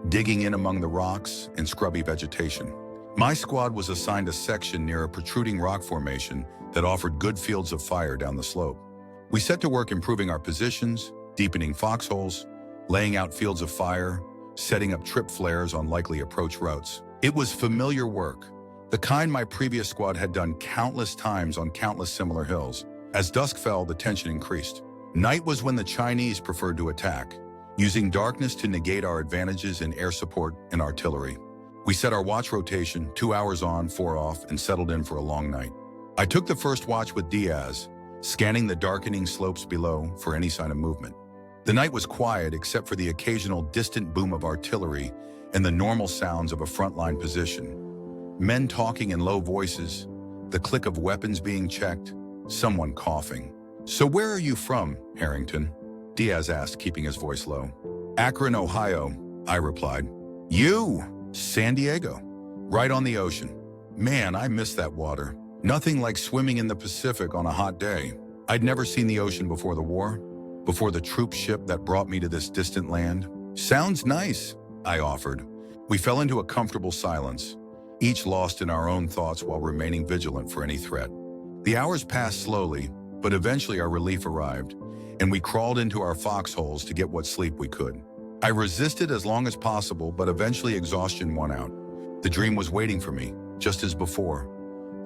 digging in among the rocks and scrubby vegetation. My squad was assigned a section near a protruding rock formation that offered good fields of fire down the slope. We set to work improving our positions, deepening foxholes, laying out fields of fire, setting up trip flares on likely approach routes. It was familiar work, the kind my previous squad had done countless times on countless similar hills. As dusk fell, the tension increased. Night was when the Chinese preferred to attack, using darkness to negate our advantages in air support and artillery. We set our watch rotation, 2 hours on, 4 off, and settled in for a long night. I took the first watch with Diaz, scanning the darkening slopes below for any sign of movement. The night was quiet except for the occasional distant boom of artillery and the normal sounds of a frontline position. Men talking in low voices, the click of weapons being checked, someone coughing. "So where are you from, Harrington?" Diaz asked, keeping his voice low. "Akron, Ohio," I replied. "You? San Diego. Right on the ocean. Man, I miss that water. Nothing like swimming in the Pacific on a hot day." I'd never seen the ocean before the war, before the troop ship that brought me to this distant land. "Sounds nice," I offered. We fell into a comfortable silence, each lost in our own thoughts while remaining vigilant for any threat. The hours passed slowly, but eventually our relief arrived, and we crawled into our foxholes to get what sleep we could. I resisted as long as possible, but eventually exhaustion won out. The dream was waiting for me, just as before.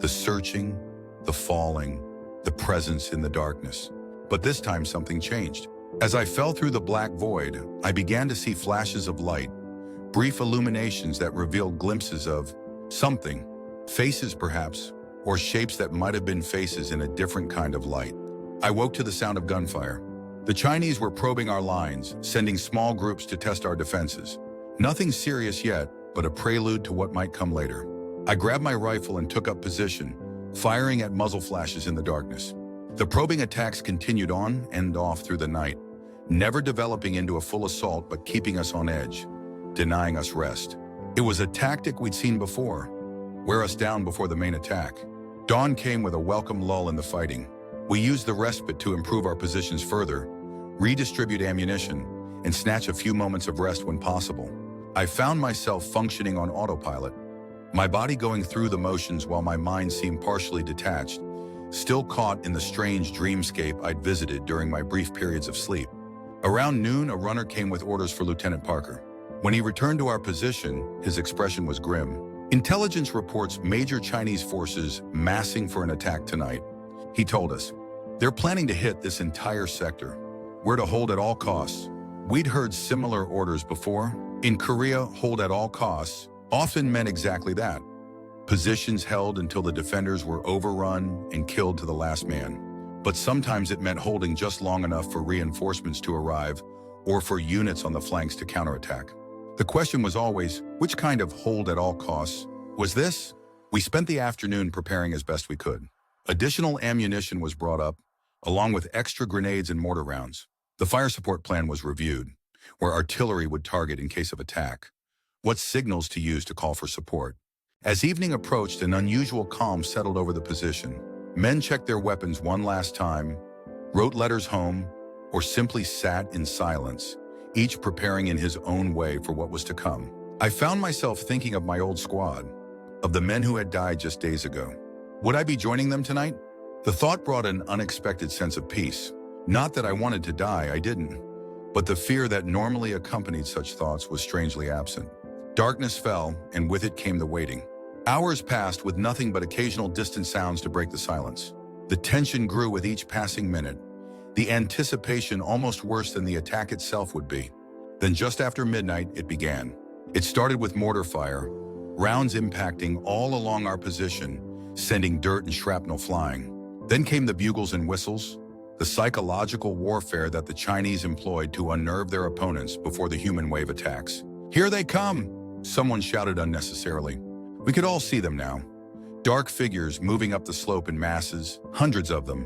The searching, the falling, the presence in the darkness. But this time something changed. As I fell through the black void, I began to see flashes of light, brief illuminations that revealed glimpses of something, faces perhaps, or shapes that might have been faces in a different kind of light. I woke to the sound of gunfire. The Chinese were probing our lines, sending small groups to test our defenses. Nothing serious yet, but a prelude to what might come later. I grabbed my rifle and took up position, firing at muzzle flashes in the darkness. The probing attacks continued on and off through the night, never developing into a full assault but keeping us on edge, denying us rest. It was a tactic we'd seen before, wear us down before the main attack. Dawn came with a welcome lull in the fighting. We used the respite to improve our positions further, redistribute ammunition, and snatch a few moments of rest when possible. I found myself functioning on autopilot, my body going through the motions while my mind seemed partially detached, still caught in the strange dreamscape I'd visited during my brief periods of sleep. Around noon, a runner came with orders for Lieutenant Parker. When he returned to our position, his expression was grim. "Intelligence reports major Chinese forces massing for an attack tonight," he told us. "They're planning to hit this entire sector. We're to hold at all costs." We'd heard similar orders before. In Korea, hold at all costs often meant exactly that. Positions held until the defenders were overrun and killed to the last man. But sometimes it meant holding just long enough for reinforcements to arrive or for units on the flanks to counterattack. The question was always, which kind of hold at all costs was this? We spent the afternoon preparing as best we could. Additional ammunition was brought up, along with extra grenades and mortar rounds. The fire support plan was reviewed, where artillery would target in case of attack, what signals to use to call for support. As evening approached, an unusual calm settled over the position. Men checked their weapons one last time, wrote letters home, or simply sat in silence, each preparing in his own way for what was to come. I found myself thinking of my old squad, of the men who had died just days ago. Would I be joining them tonight? The thought brought an unexpected sense of peace. Not that I wanted to die, I didn't. But the fear that normally accompanied such thoughts was strangely absent. Darkness fell, and with it came the waiting. Hours passed with nothing but occasional distant sounds to break the silence. The tension grew with each passing minute, the anticipation almost worse than the attack itself would be. Then just after midnight, it began. It started with mortar fire, rounds impacting all along our position, sending dirt and shrapnel flying. Then came the bugles and whistles, the psychological warfare that the Chinese employed to unnerve their opponents before the human wave attacks. "Here they come!" someone shouted unnecessarily. We could all see them now. Dark figures moving up the slope in masses, hundreds of them,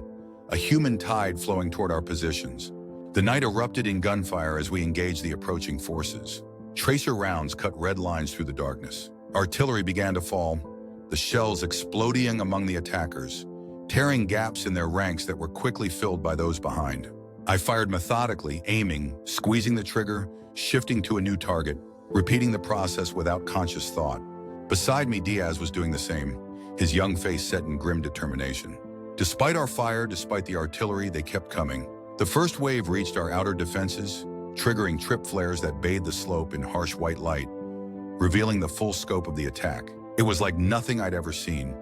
a human tide flowing toward our positions. The night erupted in gunfire as we engaged the approaching forces. Tracer rounds cut red lines through the darkness. Artillery began to fall, the shells exploding among the attackers, tearing gaps in their ranks that were quickly filled by those behind. I fired methodically, aiming, squeezing the trigger, shifting to a new target, repeating the process without conscious thought. Beside me, Diaz was doing the same, his young face set in grim determination. Despite our fire, despite the artillery, they kept coming. The first wave reached our outer defenses, triggering trip flares that bathed the slope in harsh white light, revealing the full scope of the attack. It was like nothing I'd ever seen,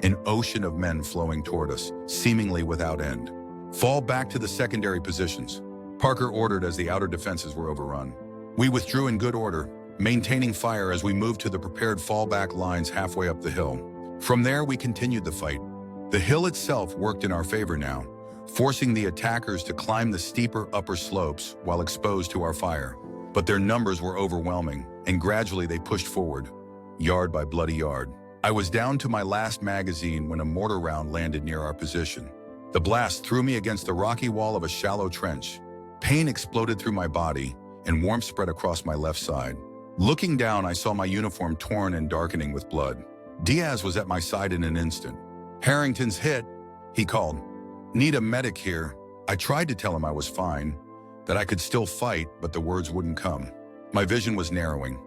an ocean of men flowing toward us, seemingly without end. "Fall back to the secondary positions," Parker ordered as the outer defenses were overrun. We withdrew in good order, maintaining fire as we moved to the prepared fallback lines halfway up the hill. From there, we continued the fight. The hill itself worked in our favor now, forcing the attackers to climb the steeper upper slopes while exposed to our fire. But their numbers were overwhelming, and gradually they pushed forward, yard by bloody yard. I was down to my last magazine when a mortar round landed near our position. The blast threw me against the rocky wall of a shallow trench. Pain exploded through my body, and warmth spread across my left side. Looking down, I saw my uniform torn and darkening with blood. Diaz was at my side in an instant. "Harrington's hit," he called. "Need a medic here." I tried to tell him I was fine, that I could still fight, but the words wouldn't come. My vision was narrowing,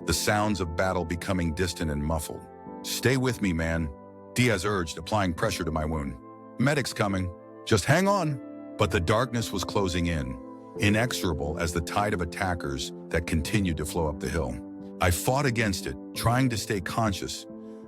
the sounds of battle becoming distant and muffled. "Stay with me, man," Diaz urged, applying pressure to my wound. "Medic's coming. Just hang on." But the darkness was closing in, inexorable as the tide of attackers that continued to flow up the hill. I fought against it, trying to stay conscious,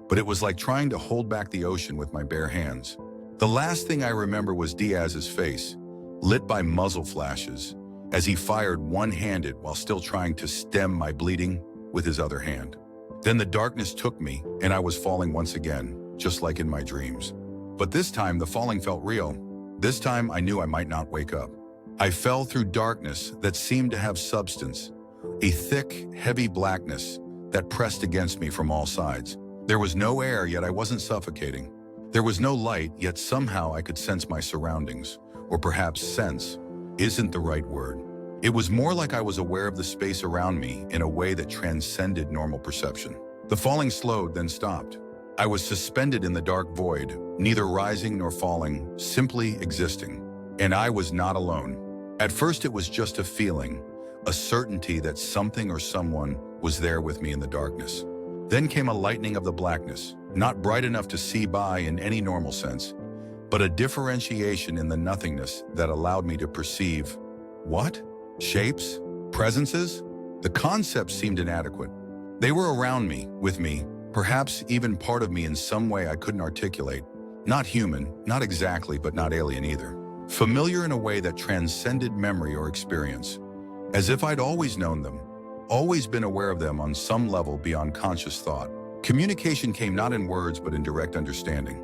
but it was like trying to hold back the ocean with my bare hands. The last thing I remember was Diaz's face, lit by muzzle flashes, as he fired one-handed while still trying to stem my bleeding with his other hand. Then the darkness took me, and I was falling once again, just like in my dreams. But this time, the falling felt real. This time, I knew I might not wake up. I fell through darkness that seemed to have substance, a thick, heavy blackness that pressed against me from all sides. There was no air, yet I wasn't suffocating. There was no light, yet somehow I could sense my surroundings. Or perhaps sense isn't the right word. It was more like I was aware of the space around me in a way that transcended normal perception. The falling slowed, then stopped. I was suspended in the dark void, neither rising nor falling, simply existing. And I was not alone. At first it was just a feeling, a certainty that something or someone was there with me in the darkness. Then came a lightening of the blackness, not bright enough to see by in any normal sense, but a differentiation in the nothingness that allowed me to perceive. What? Shapes? Presences? The concepts seemed inadequate. They were around me, with me, perhaps even part of me in some way I couldn't articulate. Not human, not exactly, but not alien either. Familiar in a way that transcended memory or experience. As if I'd always known them, always been aware of them on some level beyond conscious thought. Communication came not in words, but in direct understanding.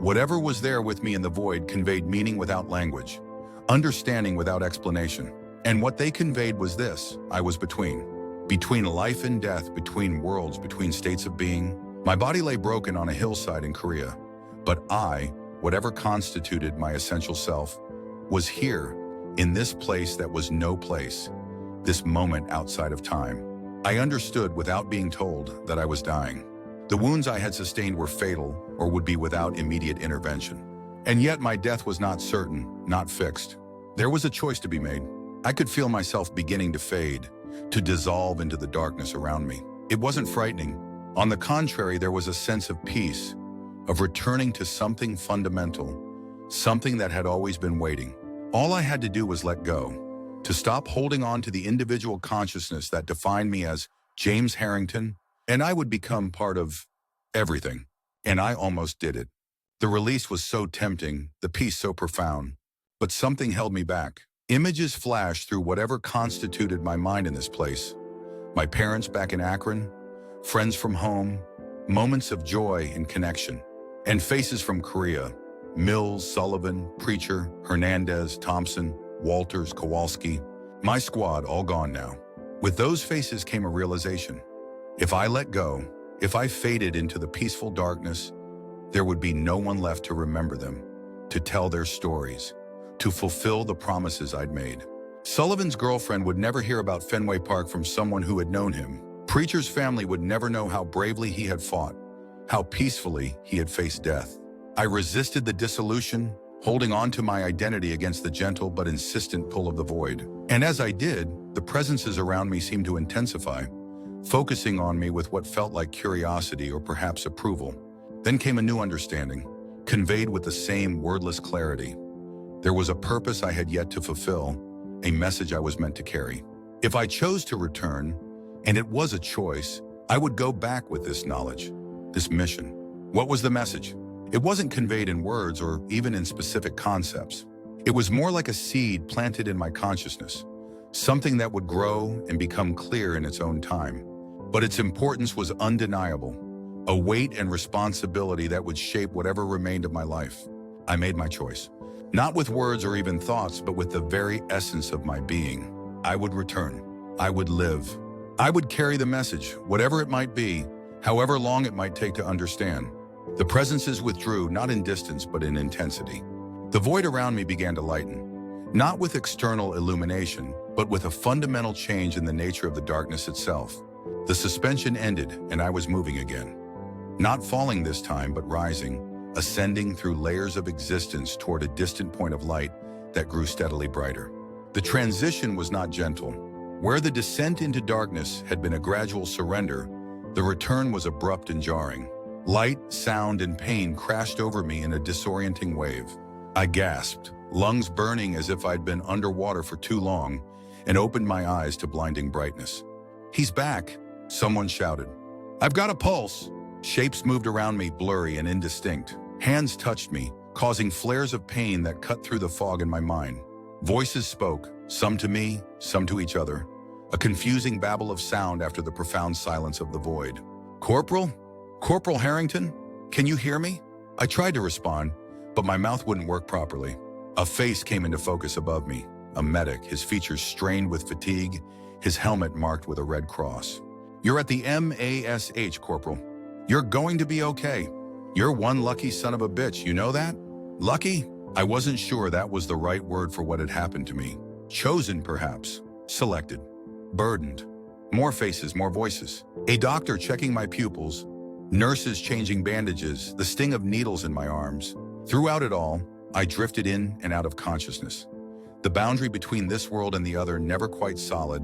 Whatever was there with me in the void, conveyed meaning without language, understanding without explanation. And what they conveyed was this: I was between life and death, between worlds, between states of being. My body lay broken on a hillside in Korea, but I, whatever constituted my essential self, was here, in this place that was no place, this moment outside of time. I understood without being told that I was dying. The wounds I had sustained were fatal or would be without immediate intervention. And yet my death was not certain, not fixed. There was a choice to be made. I could feel myself beginning to fade, to dissolve into the darkness around me. It wasn't frightening. On the contrary, there was a sense of peace, of returning to something fundamental, something that had always been waiting. All I had to do was let go, to stop holding on to the individual consciousness that defined me as James Harrington, and I would become part of everything. And I almost did it. The release was so tempting, the peace so profound, but something held me back. Images flashed through whatever constituted my mind in this place. My parents back in Akron, friends from home, moments of joy and connection, and faces from Korea: Mills, Sullivan, Preacher, Hernandez, Thompson, Walters, Kowalski. My squad all gone now. With those faces came a realization. If I let go, if I faded into the peaceful darkness, there would be no one left to remember them, to tell their stories, to fulfill the promises I'd made. Sullivan's girlfriend would never hear about Fenway Park from someone who had known him. Preacher's family would never know how bravely he had fought, how peacefully he had faced death. I resisted the dissolution, holding on to my identity against the gentle but insistent pull of the void. And as I did, the presences around me seemed to intensify, focusing on me with what felt like curiosity or perhaps approval. Then came a new understanding, conveyed with the same wordless clarity. There was a purpose I had yet to fulfill, a message I was meant to carry. If I chose to return, and it was a choice, I would go back with this knowledge, this mission. What was the message? It wasn't conveyed in words or even in specific concepts. It was more like a seed planted in my consciousness, something that would grow and become clear in its own time. But its importance was undeniable, a weight and responsibility that would shape whatever remained of my life. I made my choice. Not with words or even thoughts, but with the very essence of my being. I would return. I would live. I would carry the message, whatever it might be, however long it might take to understand. The presences withdrew, not in distance, but in intensity. The void around me began to lighten, not with external illumination, but with a fundamental change in the nature of the darkness itself. The suspension ended, and I was moving again. Not falling this time, but rising, ascending through layers of existence toward a distant point of light that grew steadily brighter. The transition was not gentle. Where the descent into darkness had been a gradual surrender, the return was abrupt and jarring. Light, sound, and pain crashed over me in a disorienting wave. I gasped, lungs burning as if I'd been underwater for too long, and opened my eyes to blinding brightness. "He's back," someone shouted. "I've got a pulse." Shapes moved around me, blurry and indistinct. Hands touched me, causing flares of pain that cut through the fog in my mind. Voices spoke, some to me, some to each other, a confusing babble of sound after the profound silence of the void. "Corporal? Corporal Harrington? Can you hear me?" I tried to respond, but my mouth wouldn't work properly. A face came into focus above me, a medic, his features strained with fatigue, his helmet marked with a red cross. "You're at the MASH, Corporal. You're going to be okay. You're one lucky son of a bitch, you know that?" Lucky? I wasn't sure that was the right word for what had happened to me. Chosen, perhaps. Selected. Burdened. More faces, more voices. A doctor checking my pupils. Nurses changing bandages, the sting of needles in my arms. Throughout it all, I drifted in and out of consciousness. The boundary between this world and the other never quite solid,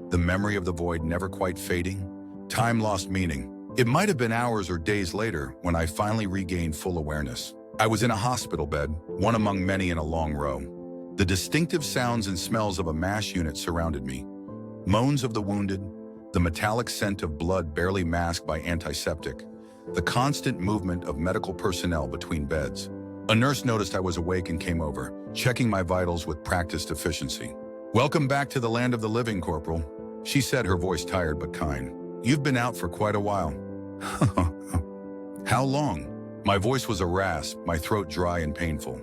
the memory of the void never quite fading. Time lost meaning. It might have been hours or days later when I finally regained full awareness. I was in a hospital bed, one among many in a long row. The distinctive sounds and smells of a MASH unit surrounded me. Moans of the wounded, the metallic scent of blood barely masked by antiseptic, the constant movement of medical personnel between beds. A nurse noticed I was awake and came over, checking my vitals with practiced efficiency. "Welcome back to the land of the living, Corporal," she said, her voice tired but kind. "You've been out for quite a while." "How long?" My voice was a rasp, my throat dry and painful.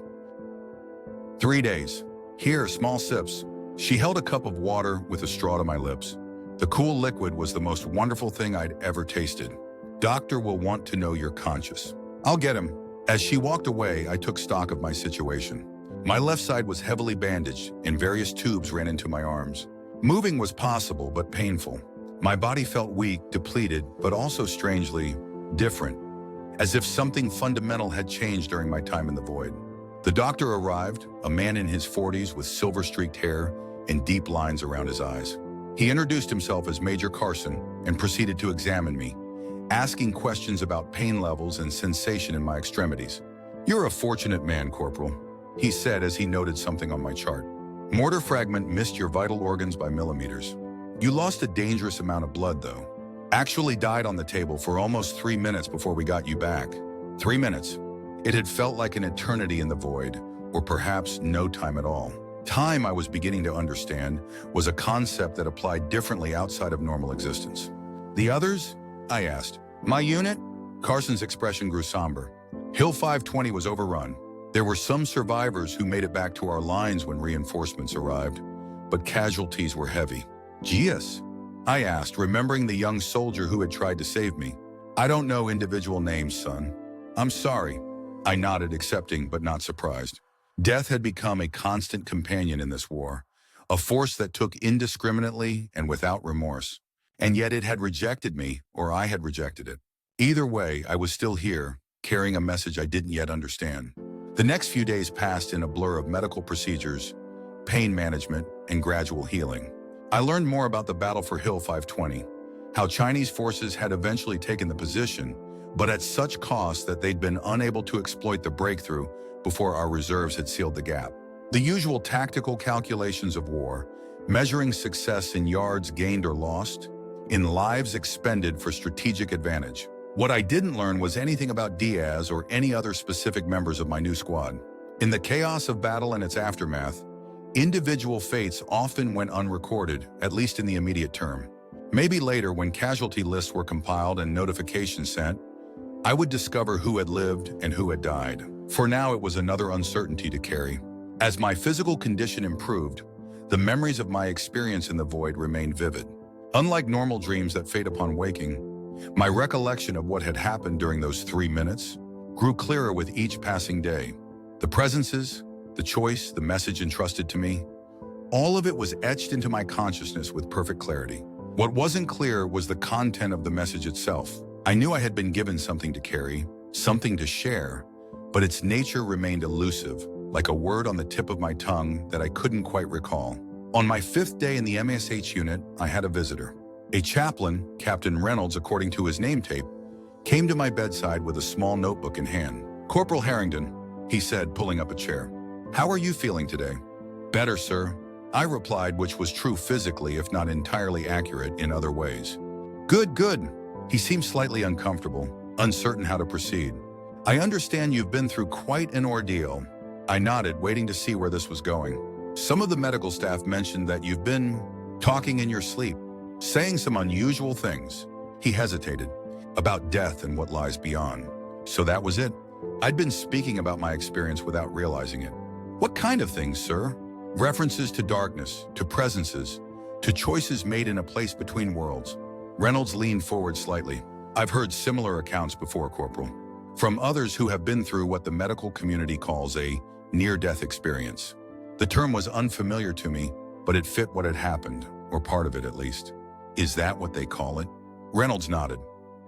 3 days. Here, small sips. She held a cup of water with a straw to my lips. The cool liquid was the most wonderful thing I'd ever tasted. Doctor will want to know you're conscious. I'll get him. As she walked away, I took stock of my situation. My left side was heavily bandaged, and various tubes ran into my arms. Moving was possible, but painful. My body felt weak, depleted, but also strangely different, as if something fundamental had changed during my time in the void. The doctor arrived, a man in his 40s with silver-streaked hair and deep lines around his eyes. He introduced himself as Major Carson and proceeded to examine me, asking questions about pain levels and sensation in my extremities. "You're a fortunate man, Corporal," he said as he noted something on my chart. "Mortar fragment missed your vital organs by millimeters. You lost a dangerous amount of blood, though. Actually died on the table for almost 3 minutes before we got you back." 3 minutes. It had felt like an eternity in the void, or perhaps no time at all. Time, I was beginning to understand, was a concept that applied differently outside of normal existence. "The others?" I asked. "My unit?" Carson's expression grew somber. "Hill 520 was overrun. There were some survivors who made it back to our lines when reinforcements arrived, but casualties were heavy." "Gius?" I asked, remembering the young soldier who had tried to save me. "I don't know individual names, son. I'm sorry." I nodded, accepting but not surprised. Death had become a constant companion in this war, a force that took indiscriminately and without remorse. And yet it had rejected me, or I had rejected it. Either way, I was still here, carrying a message I didn't yet understand. The next few days passed in a blur of medical procedures, pain management, and gradual healing. I learned more about the battle for Hill 520, how Chinese forces had eventually taken the position, but at such cost that they'd been unable to exploit the breakthrough before our reserves had sealed the gap. The usual tactical calculations of war, measuring success in yards gained or lost, in lives expended for strategic advantage. What I didn't learn was anything about Diaz or any other specific members of my new squad. In the chaos of battle and its aftermath, individual fates often went unrecorded, at least in the immediate term. Maybe later, when casualty lists were compiled and notifications sent, I would discover who had lived and who had died. For now, it was another uncertainty to carry. As my physical condition improved, the memories of my experience in the void remained vivid. Unlike normal dreams that fade upon waking, my recollection of what had happened during those 3 minutes grew clearer with each passing day. The presences, the choice, the message entrusted to me, all of it was etched into my consciousness with perfect clarity. What wasn't clear was the content of the message itself. I knew I had been given something to carry, something to share, but its nature remained elusive, like a word on the tip of my tongue that I couldn't quite recall. On my 5th day in the MSH unit, I had a visitor. A chaplain, Captain Reynolds according to his name tape, came to my bedside with a small notebook in hand. "Corporal Harrington," he said, pulling up a chair. "How are you feeling today?" "Better, sir," I replied, which was true physically, if not entirely accurate in other ways. "Good, good." He seemed slightly uncomfortable, uncertain how to proceed. "I understand you've been through quite an ordeal." I nodded, waiting to see where this was going. "Some of the medical staff mentioned that you've been talking in your sleep, saying some unusual things." He hesitated. "About death and what lies beyond." So that was it. I'd been speaking about my experience without realizing it. "What kind of things, sir?" "References to darkness, to presences, to choices made in a place between worlds." Reynolds leaned forward slightly. "I've heard similar accounts before, Corporal, from others who have been through what the medical community calls a near-death experience." The term was unfamiliar to me, but it fit what had happened, or part of it at least. "Is that what they call it?" Reynolds nodded.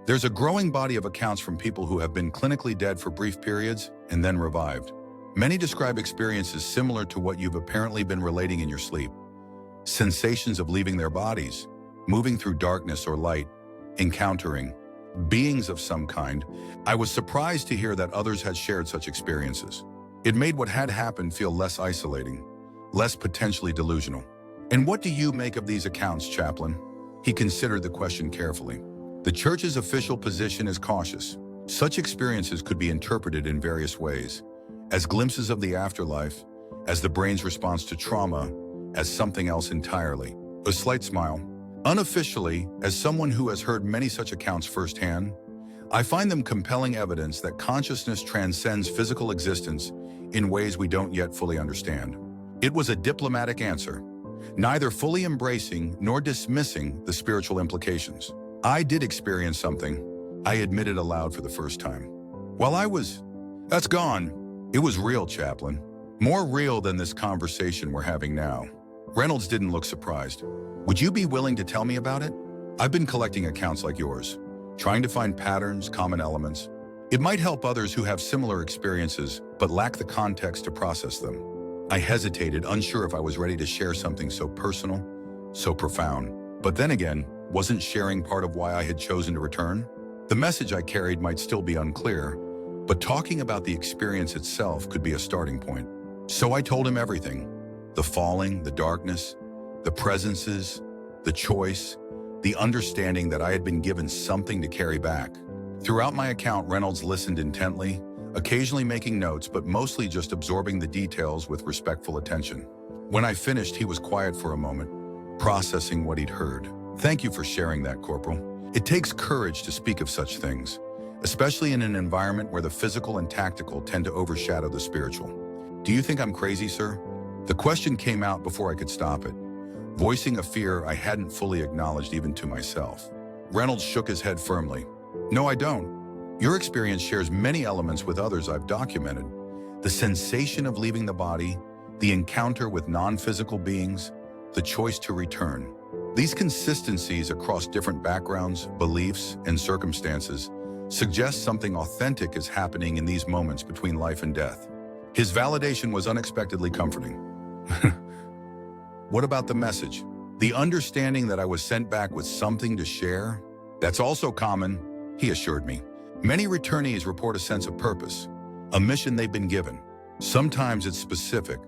"There's a growing body of accounts from people who have been clinically dead for brief periods and then revived. Many describe experiences similar to what you've apparently been relating in your sleep. Sensations of leaving their bodies, moving through darkness or light, encountering beings of some kind. I was surprised to hear that others had shared such experiences. It made what had happened feel less isolating, less potentially delusional." "And what do you make of these accounts, Chaplain?" He considered the question carefully. "The Church's official position is cautious. Such experiences could be interpreted in various ways, as glimpses of the afterlife, as the brain's response to trauma, as something else entirely." A slight smile. "Unofficially, as someone who has heard many such accounts firsthand, I find them compelling evidence that consciousness transcends physical existence in ways we don't yet fully understand." It was a diplomatic answer, neither fully embracing nor dismissing the spiritual implications. I did experience something, I admitted aloud for the first time. That's gone. It was real, Chaplain. More real than this conversation we're having now. Reynolds didn't look surprised. Would you be willing to tell me about it? I've been collecting accounts like yours, trying to find patterns, common elements. It might help others who have similar experiences but lack the context to process them. I hesitated, unsure if I was ready to share something so personal, so profound. But then again, wasn't sharing part of why I had chosen to return? The message I carried might still be unclear, but talking about the experience itself could be a starting point. So I told him everything. The falling, the darkness, the presences, the choice, the understanding that I had been given something to carry back. Throughout my account, Reynolds listened intently, occasionally making notes, but mostly just absorbing the details with respectful attention. When I finished, he was quiet for a moment, processing what he'd heard. Thank you for sharing that, Corporal. It takes courage to speak of such things, especially in an environment where the physical and tactical tend to overshadow the spiritual. Do you think I'm crazy, sir? The question came out before I could stop it, voicing a fear I hadn't fully acknowledged even to myself. Reynolds shook his head firmly. No, I don't. Your experience shares many elements with others I've documented. The sensation of leaving the body, the encounter with non-physical beings, the choice to return. These consistencies across different backgrounds, beliefs, and circumstances suggest something authentic is happening in these moments between life and death. His validation was unexpectedly comforting. What about the message? The understanding that I was sent back with something to share? That's also common, he assured me. Many returnees report a sense of purpose, a mission they've been given. Sometimes it's specific,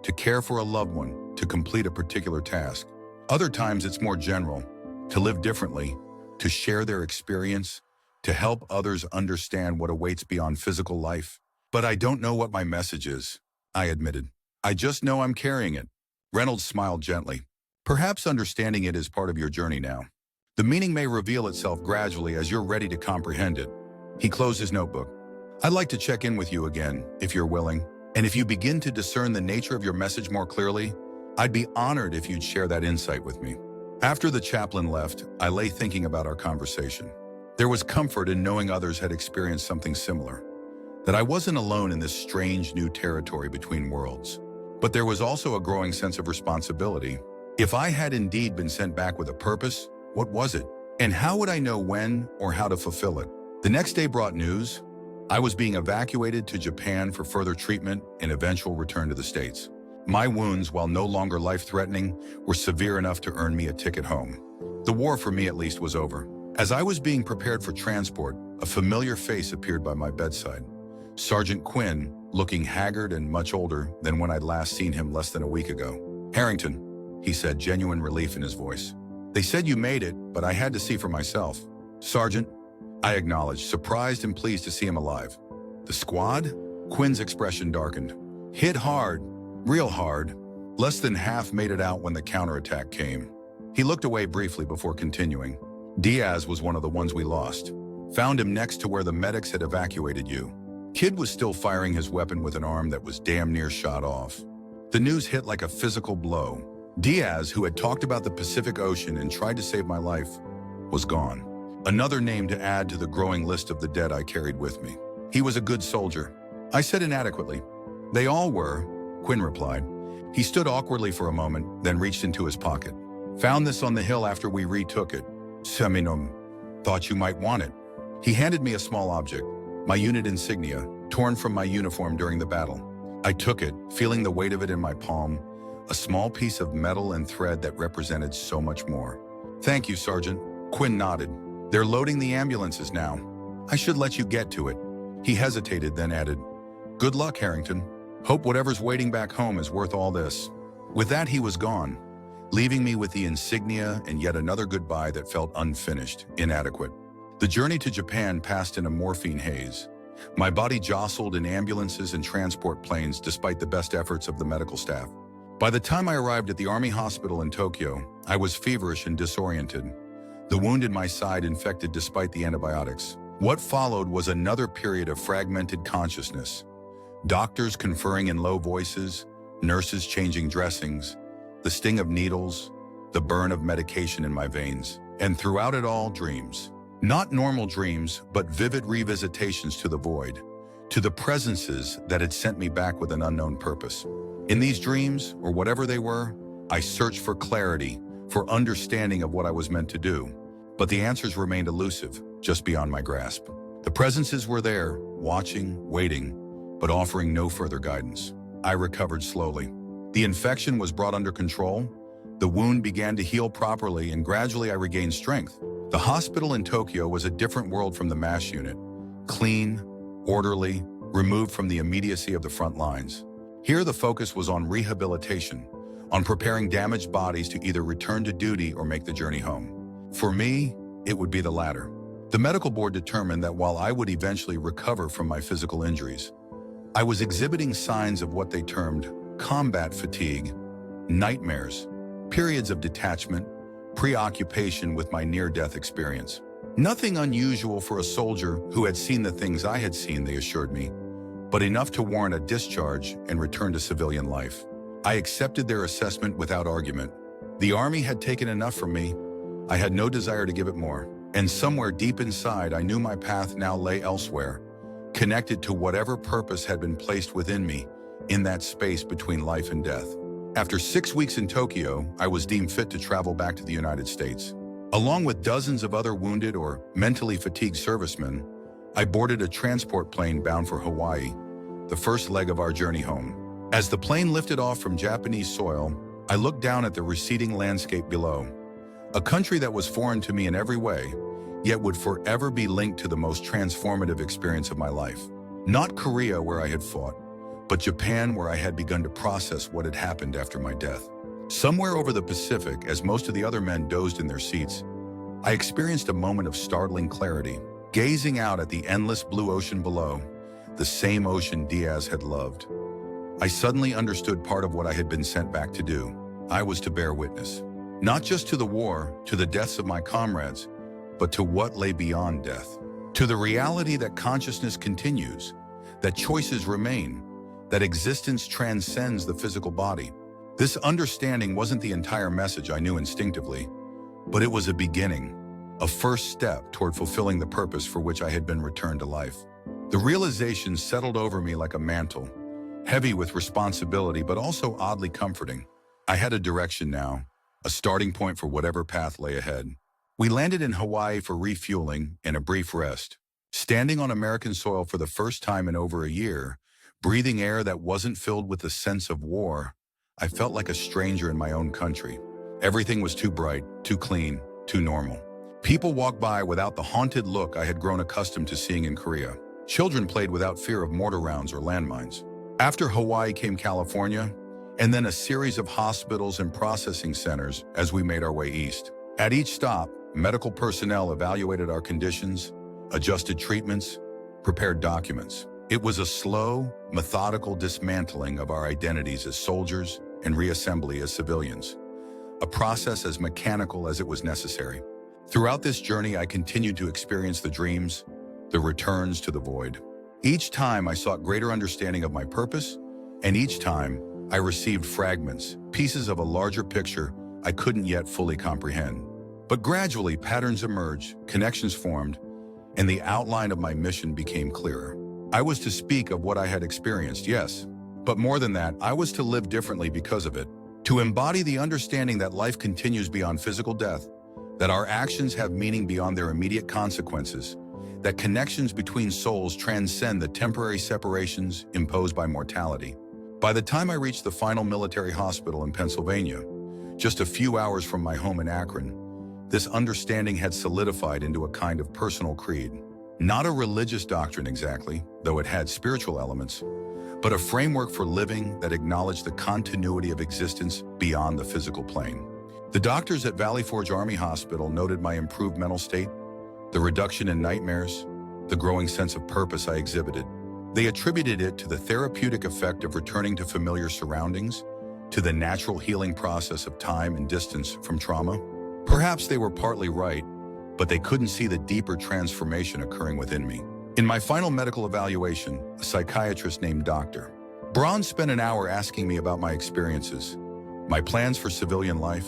to care for a loved one, to complete a particular task. Other times it's more general, to live differently, to share their experience, to help others understand what awaits beyond physical life. But I don't know what my message is, I admitted. I just know I'm carrying it. Reynolds smiled gently. Perhaps understanding it is part of your journey now. The meaning may reveal itself gradually as you're ready to comprehend it. He closed his notebook. I'd like to check in with you again, if you're willing. And if you begin to discern the nature of your message more clearly, I'd be honored if you'd share that insight with me. After the chaplain left, I lay thinking about our conversation. There was comfort in knowing others had experienced something similar, that I wasn't alone in this strange new territory between worlds. But there was also a growing sense of responsibility. If I had indeed been sent back with a purpose, what was it? And how would I know when or how to fulfill it? The next day brought news. I was being evacuated to Japan for further treatment and eventual return to the States. My wounds, while no longer life-threatening, were severe enough to earn me a ticket home. The war, for me at least, was over. As I was being prepared for transport, a familiar face appeared by my bedside. Sergeant Quinn, looking haggard and much older than when I'd last seen him less than a week ago. Harrington, he said, genuine relief in his voice. They said you made it, but I had to see for myself. Sergeant, I acknowledged, surprised and pleased to see him alive. The squad? Quinn's expression darkened. Hit hard, real hard. Less than half made it out when the counterattack came. He looked away briefly before continuing. Diaz was one of the ones we lost. Found him next to where the medics had evacuated you. Kid was still firing his weapon with an arm that was damn near shot off. The news hit like a physical blow. Diaz, who had talked about the Pacific Ocean and tried to save my life, was gone. Another name to add to the growing list of the dead I carried with me. He was a good soldier. I said inadequately. They all were, Quinn replied. He stood awkwardly for a moment, then reached into his pocket. Found this on the hill after we retook it. Seminum. Thought you might want it. He handed me a small object, my unit insignia, torn from my uniform during the battle. I took it, feeling the weight of it in my palm, a small piece of metal and thread that represented so much more. Thank you, Sergeant. Quinn nodded. They're loading the ambulances now. I should let you get to it. He hesitated, then added, Good luck, Harrington. Hope whatever's waiting back home is worth all this. With that, he was gone, leaving me with the insignia and yet another goodbye that felt unfinished, inadequate. The journey to Japan passed in a morphine haze. My body jostled in ambulances and transport planes despite the best efforts of the medical staff. By the time I arrived at the Army Hospital in Tokyo, I was feverish and disoriented. The wound in my side infected despite the antibiotics. What followed was another period of fragmented consciousness. Doctors conferring in low voices, nurses changing dressings, the sting of needles, the burn of medication in my veins, and throughout it all, dreams. Not normal dreams, but vivid revisitations to the void, to the presences that had sent me back with an unknown purpose. In these dreams, or whatever they were, I searched for clarity, for understanding of what I was meant to do. But the answers remained elusive, just beyond my grasp. The presences were there, watching, waiting, but offering no further guidance. I recovered slowly. The infection was brought under control. The wound began to heal properly, and gradually I regained strength. The hospital in Tokyo was a different world from the MASH unit. Clean, orderly, removed from the immediacy of the front lines. Here the focus was on rehabilitation, on preparing damaged bodies to either return to duty or make the journey home. For me, it would be the latter. The medical board determined that while I would eventually recover from my physical injuries, I was exhibiting signs of what they termed combat fatigue, nightmares, periods of detachment, preoccupation with my near-death experience. Nothing unusual for a soldier who had seen the things I had seen, they assured me, but enough to warrant a discharge and return to civilian life. I accepted their assessment without argument. The Army had taken enough from me. I had no desire to give it more. And somewhere deep inside, I knew my path now lay elsewhere, connected to whatever purpose had been placed within me in that space between life and death. After 6 weeks in Tokyo, I was deemed fit to travel back to the United States. Along with dozens of other wounded or mentally fatigued servicemen, I boarded a transport plane bound for Hawaii, the first leg of our journey home. As the plane lifted off from Japanese soil, I looked down at the receding landscape below. A country that was foreign to me in every way, yet would forever be linked to the most transformative experience of my life. Not Korea, where I had fought, but Japan, where I had begun to process what had happened after my death. Somewhere over the Pacific, as most of the other men dozed in their seats, I experienced a moment of startling clarity. Gazing out at the endless blue ocean below, the same ocean Diaz had loved, I suddenly understood part of what I had been sent back to do. I was to bear witness, not just to the war, to the deaths of my comrades, but to what lay beyond death, to the reality that consciousness continues, that choices remain, that existence transcends the physical body. This understanding wasn't the entire message I knew instinctively, but it was a beginning, a first step toward fulfilling the purpose for which I had been returned to life. The realization settled over me like a mantle, heavy with responsibility, but also oddly comforting. I had a direction now, a starting point for whatever path lay ahead. We landed in Hawaii for refueling and a brief rest. Standing on American soil for the first time in over a year, breathing air that wasn't filled with the sense of war, I felt like a stranger in my own country. Everything was too bright, too clean, too normal. People walked by without the haunted look I had grown accustomed to seeing in Korea. Children played without fear of mortar rounds or landmines. After Hawaii came California, and then a series of hospitals and processing centers as we made our way east. At each stop, medical personnel evaluated our conditions, adjusted treatments, prepared documents. It was a slow, methodical dismantling of our identities as soldiers and reassembly as civilians, a process as mechanical as it was necessary. Throughout this journey, I continued to experience the dreams, the returns to the void. Each time I sought greater understanding of my purpose, and each time I received fragments, pieces of a larger picture I couldn't yet fully comprehend. But gradually, patterns emerged, connections formed, and the outline of my mission became clearer. I was to speak of what I had experienced, yes, but more than that, I was to live differently because of it, to embody the understanding that life continues beyond physical death, that our actions have meaning beyond their immediate consequences, that connections between souls transcend the temporary separations imposed by mortality. By the time I reached the final military hospital in Pennsylvania, just a few hours from my home in Akron, this understanding had solidified into a kind of personal creed. Not a religious doctrine exactly, though it had spiritual elements, but a framework for living that acknowledged the continuity of existence beyond the physical plane. The doctors at Valley Forge Army Hospital noted my improved mental state, the reduction in nightmares, the growing sense of purpose I exhibited. They attributed it to the therapeutic effect of returning to familiar surroundings, to the natural healing process of time and distance from trauma. Perhaps they were partly right, but they couldn't see the deeper transformation occurring within me. In my final medical evaluation, a psychiatrist named Dr. Braun spent an hour asking me about my experiences, my plans for civilian life,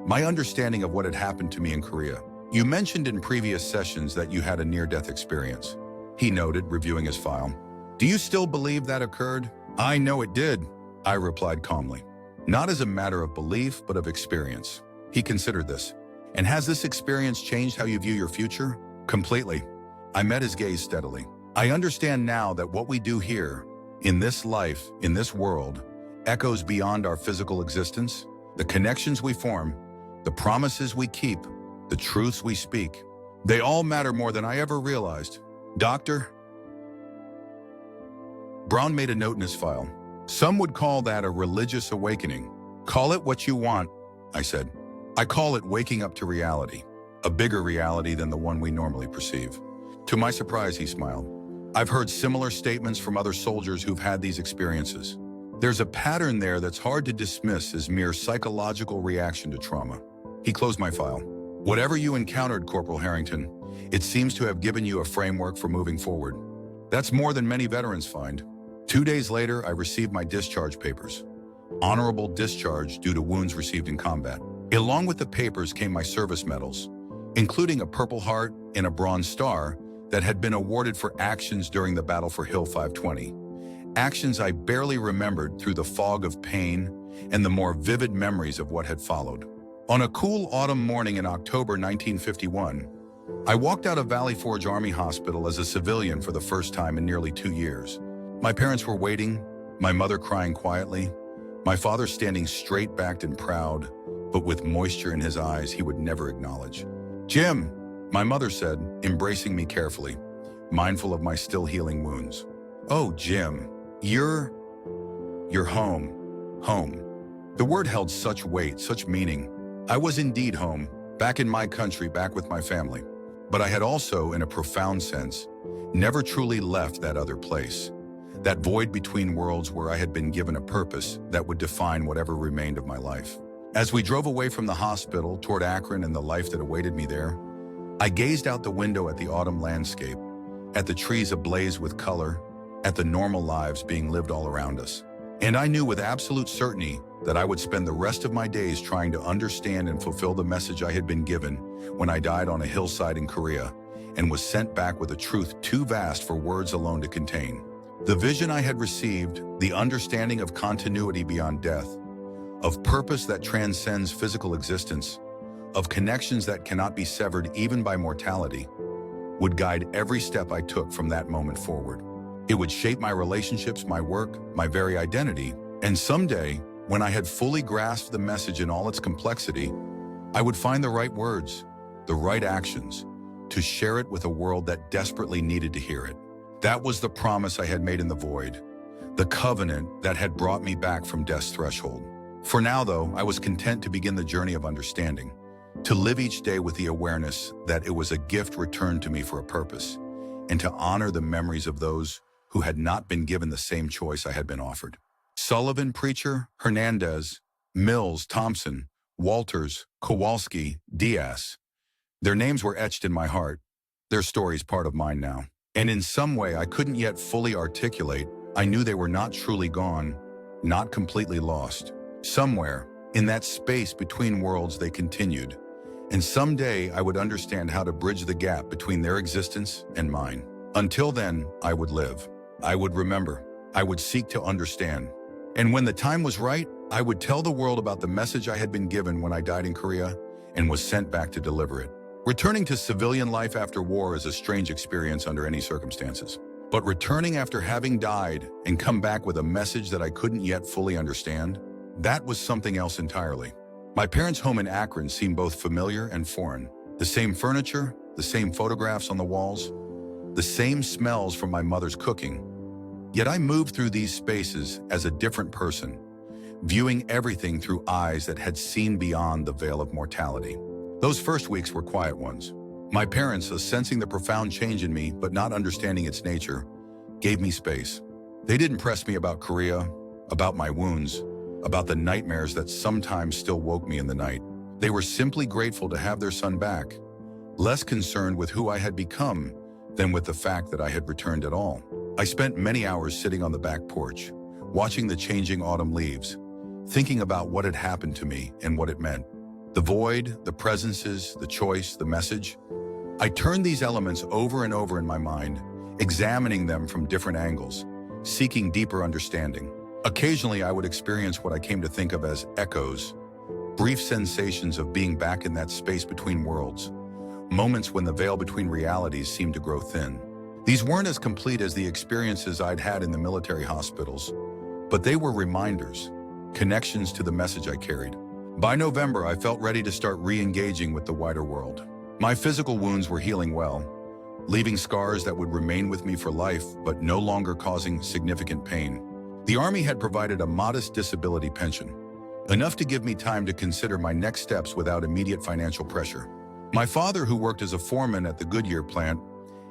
my understanding of what had happened to me in Korea. You mentioned in previous sessions that you had a near-death experience, he noted, reviewing his file. Do you still believe that occurred? I know it did, I replied calmly. Not as a matter of belief, but of experience. He considered this. And has this experience changed how you view your future? Completely. I met his gaze steadily. I understand now that what we do here, in this life, in this world, echoes beyond our physical existence. The connections we form, the promises we keep, the truths we speak, they all matter more than I ever realized. Doctor? Brown made a note in his file. Some would call that a religious awakening. Call it what you want, I said. I call it waking up to reality, a bigger reality than the one we normally perceive. To my surprise, he smiled. I've heard similar statements from other soldiers who've had these experiences. There's a pattern there that's hard to dismiss as mere psychological reaction to trauma. He closed my file. Whatever you encountered, Corporal Harrington, it seems to have given you a framework for moving forward. That's more than many veterans find. 2 days later, I received my discharge papers. Honorable discharge due to wounds received in combat. Along with the papers came my service medals, including a Purple Heart and a Bronze Star that had been awarded for actions during the battle for Hill 520. Actions I barely remembered through the fog of pain and the more vivid memories of what had followed. On a cool autumn morning in October 1951, I walked out of Valley Forge Army Hospital as a civilian for the first time in nearly 2 years. My parents were waiting, my mother crying quietly, my father standing straight-backed and proud, but with moisture in his eyes he would never acknowledge. Jim, my mother said, embracing me carefully, mindful of my still healing wounds. Oh, Jim, you're home. Home. The word held such weight, such meaning. I was indeed home, back in my country, back with my family. But I had also, in a profound sense, never truly left that other place. That void between worlds where I had been given a purpose that would define whatever remained of my life. As we drove away from the hospital toward Akron and the life that awaited me there, I gazed out the window at the autumn landscape, at the trees ablaze with color, at the normal lives being lived all around us. And I knew with absolute certainty that I would spend the rest of my days trying to understand and fulfill the message I had been given when I died on a hillside in Korea and was sent back with a truth too vast for words alone to contain. The vision I had received, the understanding of continuity beyond death, of purpose that transcends physical existence, of connections that cannot be severed even by mortality, would guide every step I took from that moment forward. It would shape my relationships, my work, my very identity, and someday, when I had fully grasped the message in all its complexity, I would find the right words, the right actions, to share it with a world that desperately needed to hear it. That was the promise I had made in the void, the covenant that had brought me back from death's threshold. For now, though, I was content to begin the journey of understanding, to live each day with the awareness that it was a gift returned to me for a purpose, and to honor the memories of those who had not been given the same choice I had been offered. Sullivan, Preacher, Hernandez, Mills, Thompson, Walters, Kowalski, Diaz. Their names were etched in my heart, their stories part of mine now. And in some way I couldn't yet fully articulate, I knew they were not truly gone, not completely lost. Somewhere, in that space between worlds, they continued. And someday I would understand how to bridge the gap between their existence and mine. Until then, I would live. I would remember. I would seek to understand. And when the time was right, I would tell the world about the message I had been given when I died in Korea and was sent back to deliver it. Returning to civilian life after war is a strange experience under any circumstances. But returning after having died and come back with a message that I couldn't yet fully understand, that was something else entirely. My parents' home in Akron seemed both familiar and foreign. The same furniture, the same photographs on the walls, the same smells from my mother's cooking. Yet I moved through these spaces as a different person, viewing everything through eyes that had seen beyond the veil of mortality. Those first weeks were quiet ones. My parents, sensing the profound change in me but not understanding its nature, gave me space. They didn't press me about Korea, about my wounds, about the nightmares that sometimes still woke me in the night. They were simply grateful to have their son back, less concerned with who I had become than with the fact that I had returned at all. I spent many hours sitting on the back porch, watching the changing autumn leaves, thinking about what had happened to me and what it meant. The void, the presences, the choice, the message. I turned these elements over and over in my mind, examining them from different angles, seeking deeper understanding. Occasionally, I would experience what I came to think of as echoes, brief sensations of being back in that space between worlds, moments when the veil between realities seemed to grow thin. These weren't as complete as the experiences I'd had in the military hospitals, but they were reminders, connections to the message I carried. By November, I felt ready to start re-engaging with the wider world. My physical wounds were healing well, leaving scars that would remain with me for life, but no longer causing significant pain. The Army had provided a modest disability pension, enough to give me time to consider my next steps without immediate financial pressure. My father, who worked as a foreman at the Goodyear plant,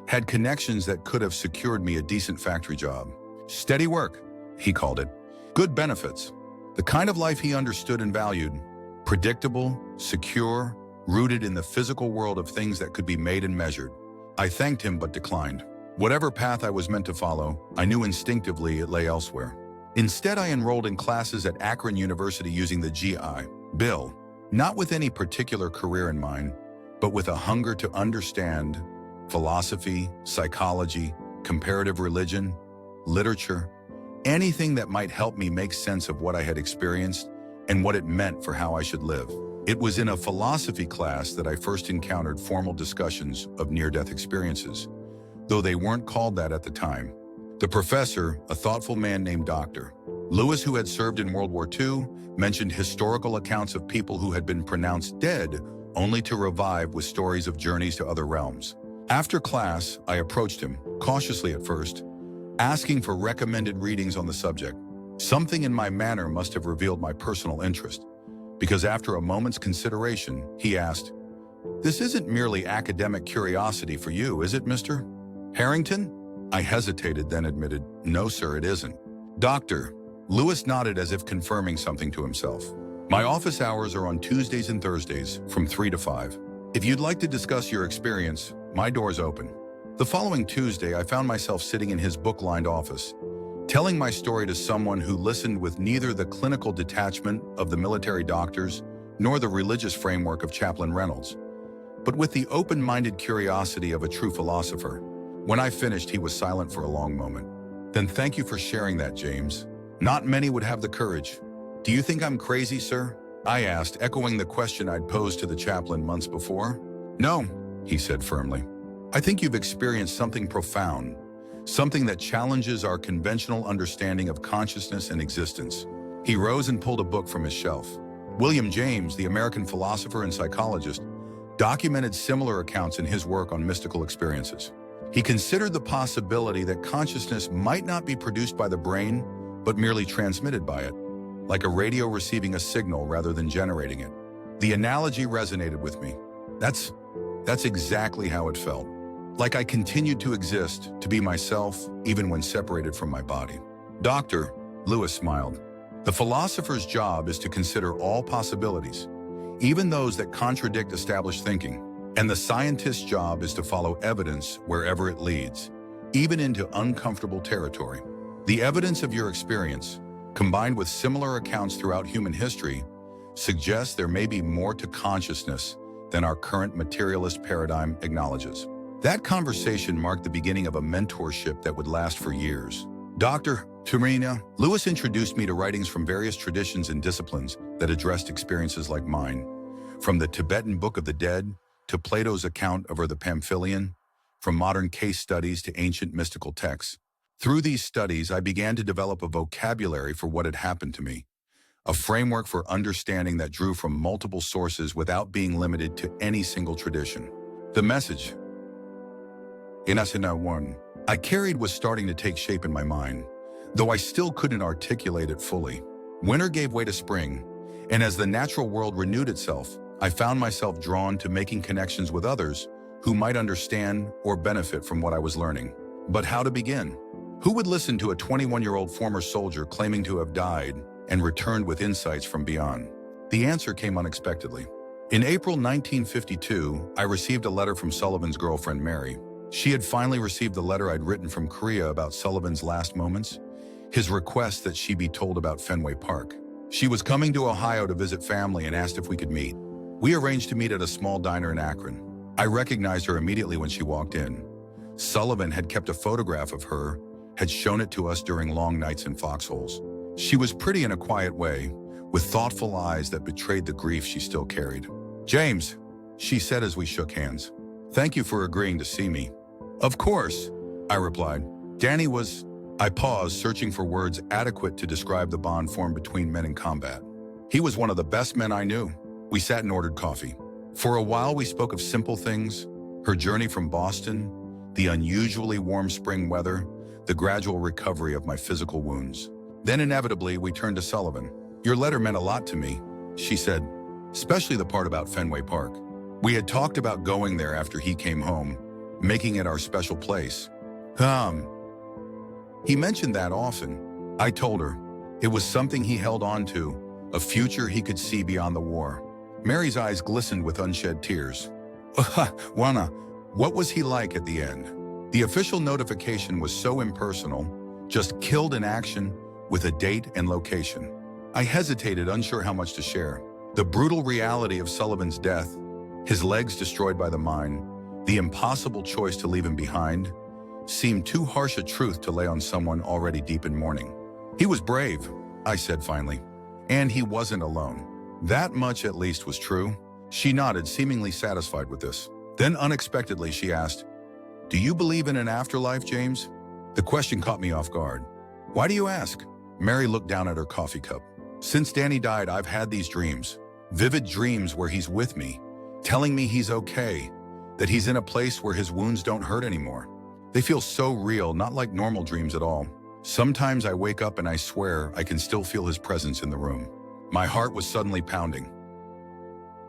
had connections that could have secured me a decent factory job. Steady work, he called it. Good benefits. The kind of life he understood and valued. Predictable, secure, rooted in the physical world of things that could be made and measured. I thanked him but declined. Whatever path I was meant to follow, I knew instinctively it lay elsewhere. Instead, I enrolled in classes at Akron University using the GI Bill, not with any particular career in mind, but with a hunger to understand philosophy, psychology, comparative religion, literature, anything that might help me make sense of what I had experienced and what it meant for how I should live. It was in a philosophy class that I first encountered formal discussions of near-death experiences, though they weren't called that at the time. The professor, a thoughtful man named Dr. Lewis, who had served in World War II, mentioned historical accounts of people who had been pronounced dead only to revive with stories of journeys to other realms. After class, I approached him, cautiously at first, asking for recommended readings on the subject. Something in my manner must have revealed my personal interest, because after a moment's consideration, he asked, "This isn't merely academic curiosity for you, is it, Mr. Harrington?" I hesitated, then admitted, "No, sir, it isn't." "Doctor," Lewis nodded as if confirming something to himself. "My office hours are on Tuesdays and Thursdays from 3 to 5. If you'd like to discuss your experience, my door's open." The following Tuesday, I found myself sitting in his book-lined office, telling my story to someone who listened with neither the clinical detachment of the military doctors nor the religious framework of Chaplain Reynolds, but with the open-minded curiosity of a true philosopher. When I finished, he was silent for a long moment. "Then thank you for sharing that, James. Not many would have the courage." "Do you think I'm crazy, sir?" I asked, echoing the question I'd posed to the chaplain months before. "No," he said firmly. "I think you've experienced something profound, something that challenges our conventional understanding of consciousness and existence." He rose and pulled a book from his shelf. William James, the American philosopher and psychologist, documented similar accounts in his work on mystical experiences. He considered the possibility that consciousness might not be produced by the brain, but merely transmitted by it, like a radio receiving a signal rather than generating it. The analogy resonated with me. That's exactly how it felt. Like I continued to exist, to be myself, even when separated from my body. "Doctor," Lewis smiled, "the philosopher's job is to consider all possibilities, even those that contradict established thinking. And the scientist's job is to follow evidence wherever it leads, even into uncomfortable territory. The evidence of your experience, combined with similar accounts throughout human history, suggests there may be more to consciousness than our current materialist paradigm acknowledges." That conversation marked the beginning of a mentorship that would last for years. Dr. Turina, Lewis introduced me to writings from various traditions and disciplines that addressed experiences like mine, from the Tibetan Book of the Dead to Plato's account of the Pamphylian, from modern case studies to ancient mystical texts. Through these studies, I began to develop a vocabulary for what had happened to me, a framework for understanding that drew from multiple sources without being limited to any single tradition. The message, in Asana 1, I carried was starting to take shape in my mind, though I still couldn't articulate it fully. Winter gave way to spring, and as the natural world renewed itself, I found myself drawn to making connections with others who might understand or benefit from what I was learning. But how to begin? Who would listen to a 21-year-old former soldier claiming to have died and returned with insights from beyond? The answer came unexpectedly. In April 1952, I received a letter from Sullivan's girlfriend, Mary. She had finally received the letter I'd written from Korea about Sullivan's last moments, his request that she be told about Fenway Park. She was coming to Ohio to visit family and asked if we could meet. We arranged to meet at a small diner in Akron. I recognized her immediately when she walked in. Sullivan had kept a photograph of her, had shown it to us during long nights in foxholes. She was pretty in a quiet way, with thoughtful eyes that betrayed the grief she still carried. "James," she said as we shook hands. "Thank you for agreeing to see me." "Of course," I replied. Danny was... I paused, searching for words adequate to describe the bond formed between men in combat. He was one of the best men I knew. We sat and ordered coffee. For a while, we spoke of simple things: her journey from Boston, the unusually warm spring weather, the gradual recovery of my physical wounds. Then inevitably, we turned to Sullivan. "Your letter meant a lot to me," she said, "especially the part about Fenway Park. We had talked about going there after he came home, making it our special place. He mentioned that often." I told her. It was something he held on to, a future he could see beyond the war. Mary's eyes glistened with unshed tears. "Juana, what was he like at the end?" The official notification was so impersonal, just killed in action with a date and location. I hesitated, unsure how much to share. The brutal reality of Sullivan's death, his legs destroyed by the mine, the impossible choice to leave him behind, seemed too harsh a truth to lay on someone already deep in mourning. "He was brave," I said finally, "and he wasn't alone." That much at least was true. She nodded, seemingly satisfied with this. Then unexpectedly she asked, "Do you believe in an afterlife, James?" The question caught me off guard. "Why do you ask?" Mary looked down at her coffee cup. "Since Danny died, I've had these dreams. Vivid dreams where he's with me, telling me he's okay, that he's in a place where his wounds don't hurt anymore. They feel so real, not like normal dreams at all. Sometimes I wake up and I swear I can still feel his presence in the room." My heart was suddenly pounding.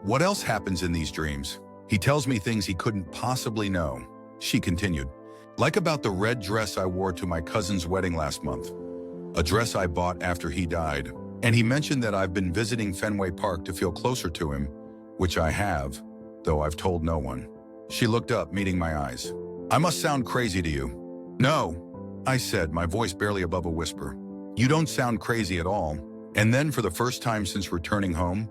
"What else happens in these dreams?" "He tells me things he couldn't possibly know," she continued. "Like about the red dress I wore to my cousin's wedding last month, a dress I bought after he died. And he mentioned that I've been visiting Fenway Park to feel closer to him, which I have, though I've told no one." She looked up, meeting my eyes. "I must sound crazy to you." "No," I said, my voice barely above a whisper. "You don't sound crazy at all." And then, for the first time since returning home,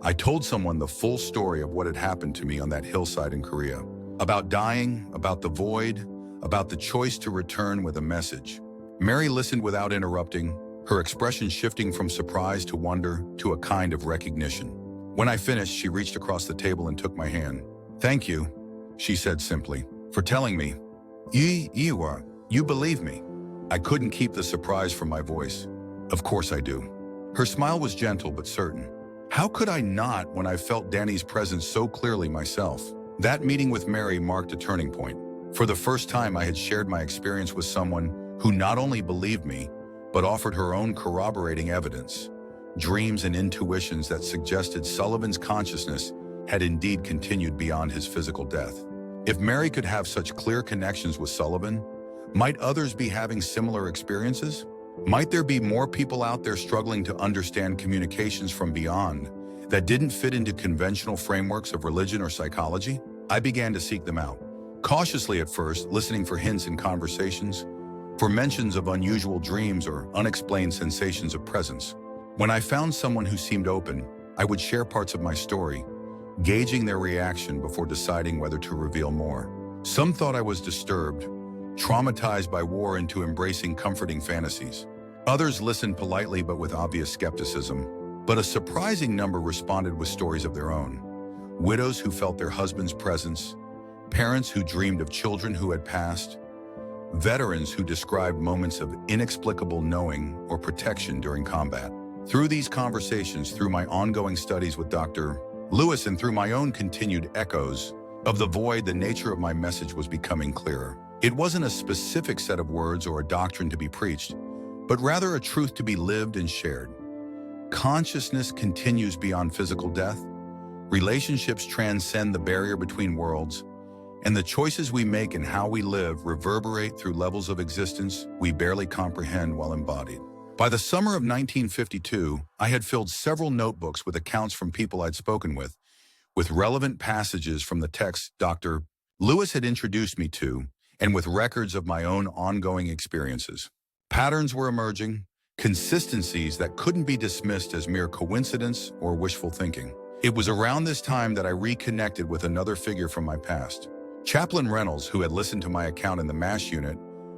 I told someone the full story of what had happened to me on that hillside in Korea. About dying, about the void, about the choice to return with a message. Mary listened without interrupting, her expression shifting from surprise to wonder to a kind of recognition. When I finished, she reached across the table and took my hand. "Thank you," she said simply, "for telling me. You believe me." I couldn't keep the surprise from my voice. "Of course I do." Her smile was gentle but certain. How could I not when I felt Danny's presence so clearly myself? That meeting with Mary marked a turning point. For the first time, I had shared my experience with someone who not only believed me, but offered her own corroborating evidence. Dreams and intuitions that suggested Sullivan's consciousness had indeed continued beyond his physical death. If Mary could have such clear connections with Sullivan, might others be having similar experiences? Might there be more people out there struggling to understand communications from beyond that didn't fit into conventional frameworks of religion or psychology? I began to seek them out. Cautiously at first, listening for hints in conversations, for mentions of unusual dreams or unexplained sensations of presence. When I found someone who seemed open, I would share parts of my story, gauging their reaction before deciding whether to reveal more. Some thought I was disturbed, traumatized by war into embracing comforting fantasies. Others listened politely but with obvious skepticism, but a surprising number responded with stories of their own. Widows who felt their husband's presence, parents who dreamed of children who had passed, veterans who described moments of inexplicable knowing or protection during combat. Through these conversations, through my ongoing studies with Dr. Lewis, and through my own continued echoes of the void, the nature of my message was becoming clearer. It wasn't a specific set of words or a doctrine to be preached, but rather a truth to be lived and shared. Consciousness continues beyond physical death. Relationships transcend the barrier between worlds, and the choices we make and how we live reverberate through levels of existence we barely comprehend while embodied. By the summer of 1952, I had filled several notebooks with accounts from people I'd spoken with relevant passages from the texts Dr. Lewis had introduced me to, and with records of my own ongoing experiences. Patterns were emerging, consistencies that couldn't be dismissed as mere coincidence or wishful thinking. It was around this time that I reconnected with another figure from my past. Chaplain Reynolds, who had listened to my account in the MASH unit,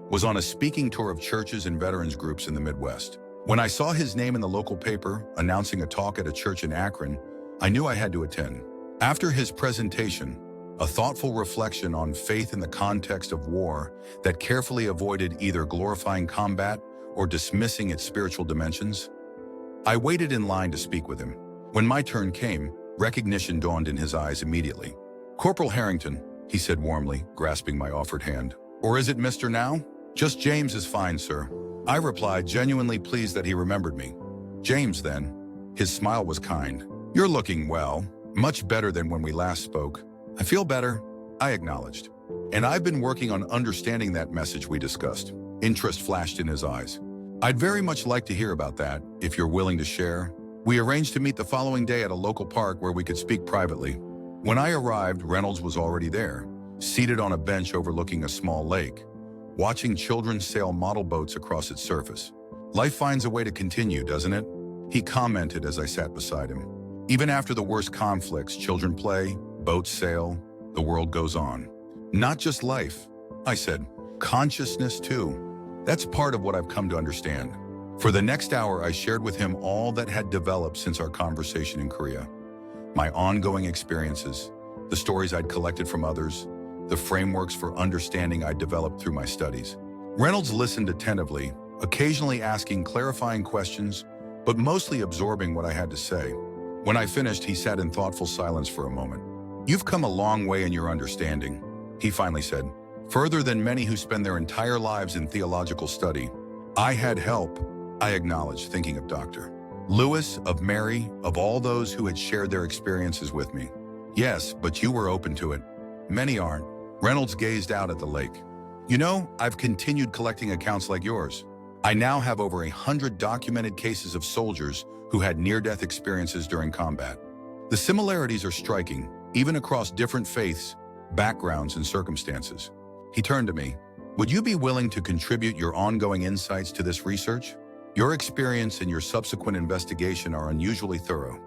was on a speaking tour of churches and veterans groups in the Midwest. When I saw his name in the local paper announcing a talk at a church in Akron, I knew I had to attend. After his presentation, a thoughtful reflection on faith in the context of war that carefully avoided either glorifying combat or dismissing its spiritual dimensions, I waited in line to speak with him. When my turn came, recognition dawned in his eyes immediately. "Corporal Harrington," he said warmly, grasping my offered hand. "Or is it Mr. now?" "Just James is fine, sir," I replied, genuinely pleased that he remembered me. "James, then." His smile was kind. "You're looking well, much better than when we last spoke." "I feel better," I acknowledged. "And I've been working on understanding that message we discussed." Interest flashed in his eyes. "I'd very much like to hear about that, if you're willing to share." We arranged to meet the following day at a local park where we could speak privately. When I arrived, Reynolds was already there, seated on a bench overlooking a small lake, watching children sail model boats across its surface. "Life finds a way to continue, doesn't it?" he commented as I sat beside him. "Even after the worst conflicts, children play, boats sail, the world goes on." "Not just life," I said. "Consciousness, too. That's part of what I've come to understand." For the next hour, I shared with him all that had developed since our conversation in Korea. My ongoing experiences, the stories I'd collected from others, the frameworks for understanding I'd developed through my studies. Reynolds listened attentively, occasionally asking clarifying questions, but mostly absorbing what I had to say. When I finished, he sat in thoughtful silence for a moment. "You've come a long way in your understanding," he finally said. "Further than many who spend their entire lives in theological study." "I had help," I acknowledged, thinking of Dr. Lewis, of Mary, of all those who had shared their experiences with me. "Yes, but you were open to it. Many aren't." Reynolds gazed out at the lake. "You know, I've continued collecting accounts like yours. I now have over 100 documented cases of soldiers who had near-death experiences during combat. The similarities are striking, even across different faiths, backgrounds, and circumstances." He turned to me. "Would you be willing to contribute your ongoing insights to this research? Your experience and your subsequent investigation are unusually thorough.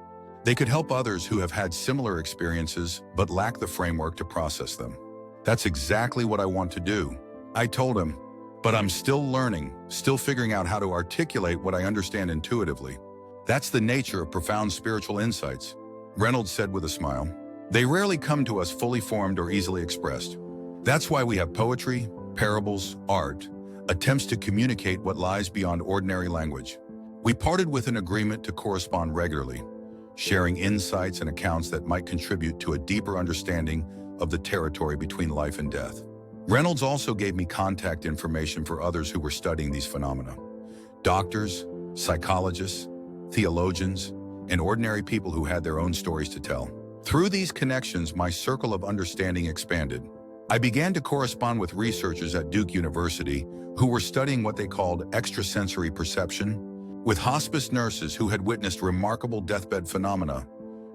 They could help others who have had similar experiences but lack the framework to process them." "That's exactly what I want to do," I told him. "But I'm still learning, still figuring out how to articulate what I understand intuitively." "That's the nature of profound spiritual insights," Reynolds said with a smile. "They rarely come to us fully formed or easily expressed. That's why we have poetry, parables, art, attempts to communicate what lies beyond ordinary language." We parted with an agreement to correspond regularly, sharing insights and accounts that might contribute to a deeper understanding of the territory between life and death. Reynolds also gave me contact information for others who were studying these phenomena. Doctors, psychologists, theologians, and ordinary people who had their own stories to tell. Through these connections, my circle of understanding expanded. I began to correspond with researchers at Duke University who were studying what they called extrasensory perception, with hospice nurses who had witnessed remarkable deathbed phenomena,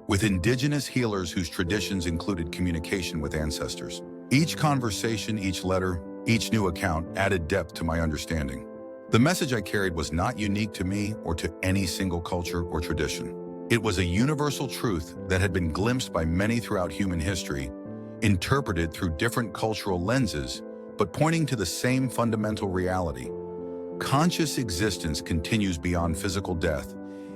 with indigenous healers whose traditions included communication with ancestors. Each conversation, each letter, each new account added depth to my understanding. The message I carried was not unique to me or to any single culture or tradition. It was a universal truth that had been glimpsed by many throughout human history, interpreted through different cultural lenses, but pointing to the same fundamental reality. Conscious existence continues beyond physical death,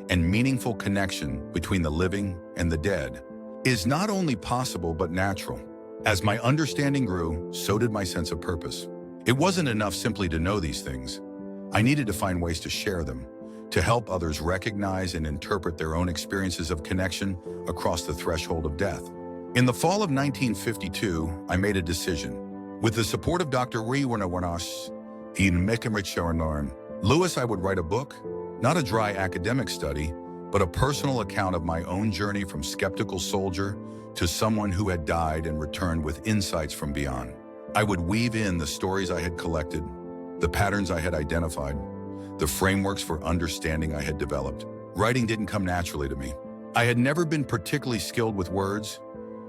and meaningful connection between the living and the dead is not only possible but natural. As my understanding grew, so did my sense of purpose. It wasn't enough simply to know these things. I needed to find ways to share them, to help others recognize and interpret their own experiences of connection across the threshold of death. In the fall of 1952, I made a decision. With the support of Dr. Lewis, I would write a book, not a dry academic study, but a personal account of my own journey from skeptical soldier to someone who had died and returned with insights from beyond. I would weave in the stories I had collected, the patterns I had identified, the frameworks for understanding I had developed. Writing didn't come naturally to me. I had never been particularly skilled with words,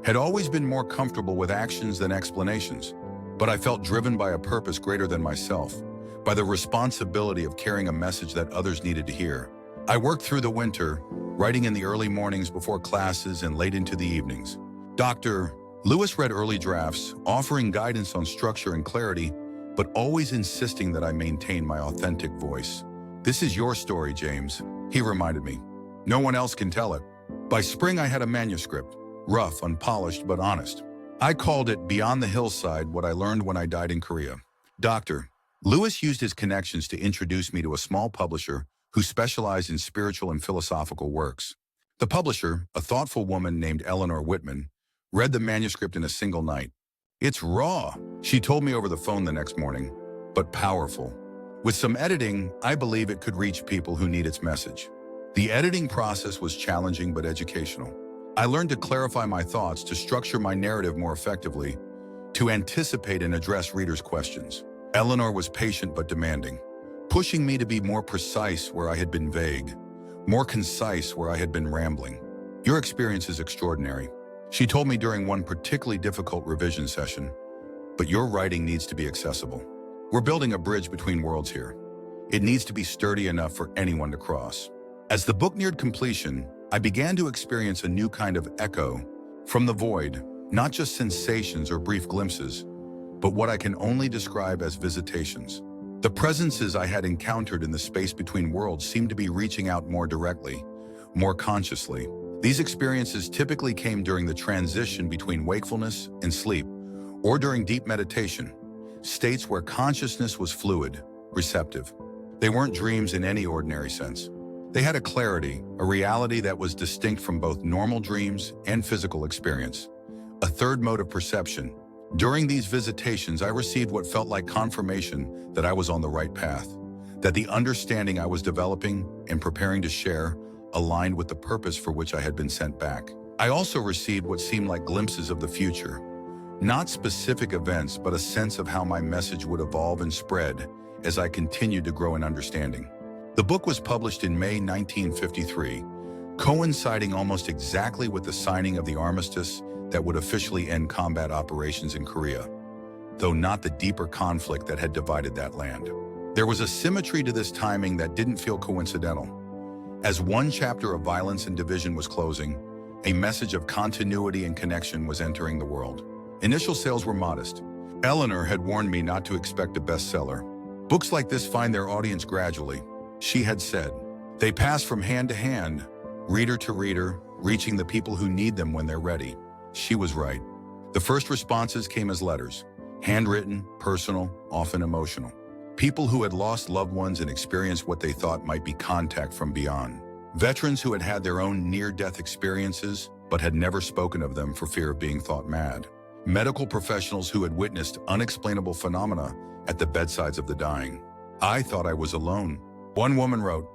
had always been more comfortable with actions than explanations. But I felt driven by a purpose greater than myself, by the responsibility of carrying a message that others needed to hear. I worked through the winter, writing in the early mornings before classes and late into the evenings. Dr. Lewis read early drafts, offering guidance on structure and clarity, but always insisting that I maintain my authentic voice. "This is your story, James," he reminded me. "No one else can tell it." By spring, I had a manuscript, rough, unpolished, but honest. I called it Beyond the Hillside, What I Learned When I Died in Korea. Dr. Lewis used his connections to introduce me to a small publisher who specialized in spiritual and philosophical works. The publisher, a thoughtful woman named Eleanor Whitman, read the manuscript in a single night. "It's raw," she told me over the phone the next morning, "but powerful. With some editing, I believe it could reach people who need its message." The editing process was challenging but educational. I learned to clarify my thoughts, to structure my narrative more effectively, to anticipate and address readers' questions. Eleanor was patient but demanding, pushing me to be more precise where I had been vague, more concise where I had been rambling. "Your experience is extraordinary," she told me during one particularly difficult revision session, "but your writing needs to be accessible. We're building a bridge between worlds here. It needs to be sturdy enough for anyone to cross." As the book neared completion, I began to experience a new kind of echo from the void, not just sensations or brief glimpses, but what I can only describe as visitations. The presences I had encountered in the space between worlds seemed to be reaching out more directly, more consciously. These experiences typically came during the transition between wakefulness and sleep, or during deep meditation, states where consciousness was fluid, receptive. They weren't dreams in any ordinary sense. They had a clarity, a reality that was distinct from both normal dreams and physical experience. A third mode of perception. During these visitations, I received what felt like confirmation that I was on the right path, that the understanding I was developing and preparing to share aligned with the purpose for which I had been sent back. I also received what seemed like glimpses of the future, not specific events, but a sense of how my message would evolve and spread as I continued to grow in understanding. The book was published in May 1953, coinciding almost exactly with the signing of the armistice that would officially end combat operations in Korea, though not the deeper conflict that had divided that land. There was a symmetry to this timing that didn't feel coincidental. As one chapter of violence and division was closing, a message of continuity and connection was entering the world. Initial sales were modest. Eleanor had warned me not to expect a bestseller. "Books like this find their audience gradually," she had said. "They pass from hand to hand, reader to reader, reaching the people who need them when they're ready." She was right. The first responses came as letters, handwritten, personal, often emotional. People who had lost loved ones and experienced what they thought might be contact from beyond. Veterans who had had their own near-death experiences, but had never spoken of them for fear of being thought mad. Medical professionals who had witnessed unexplainable phenomena at the bedsides of the dying. "I thought I was alone," one woman wrote.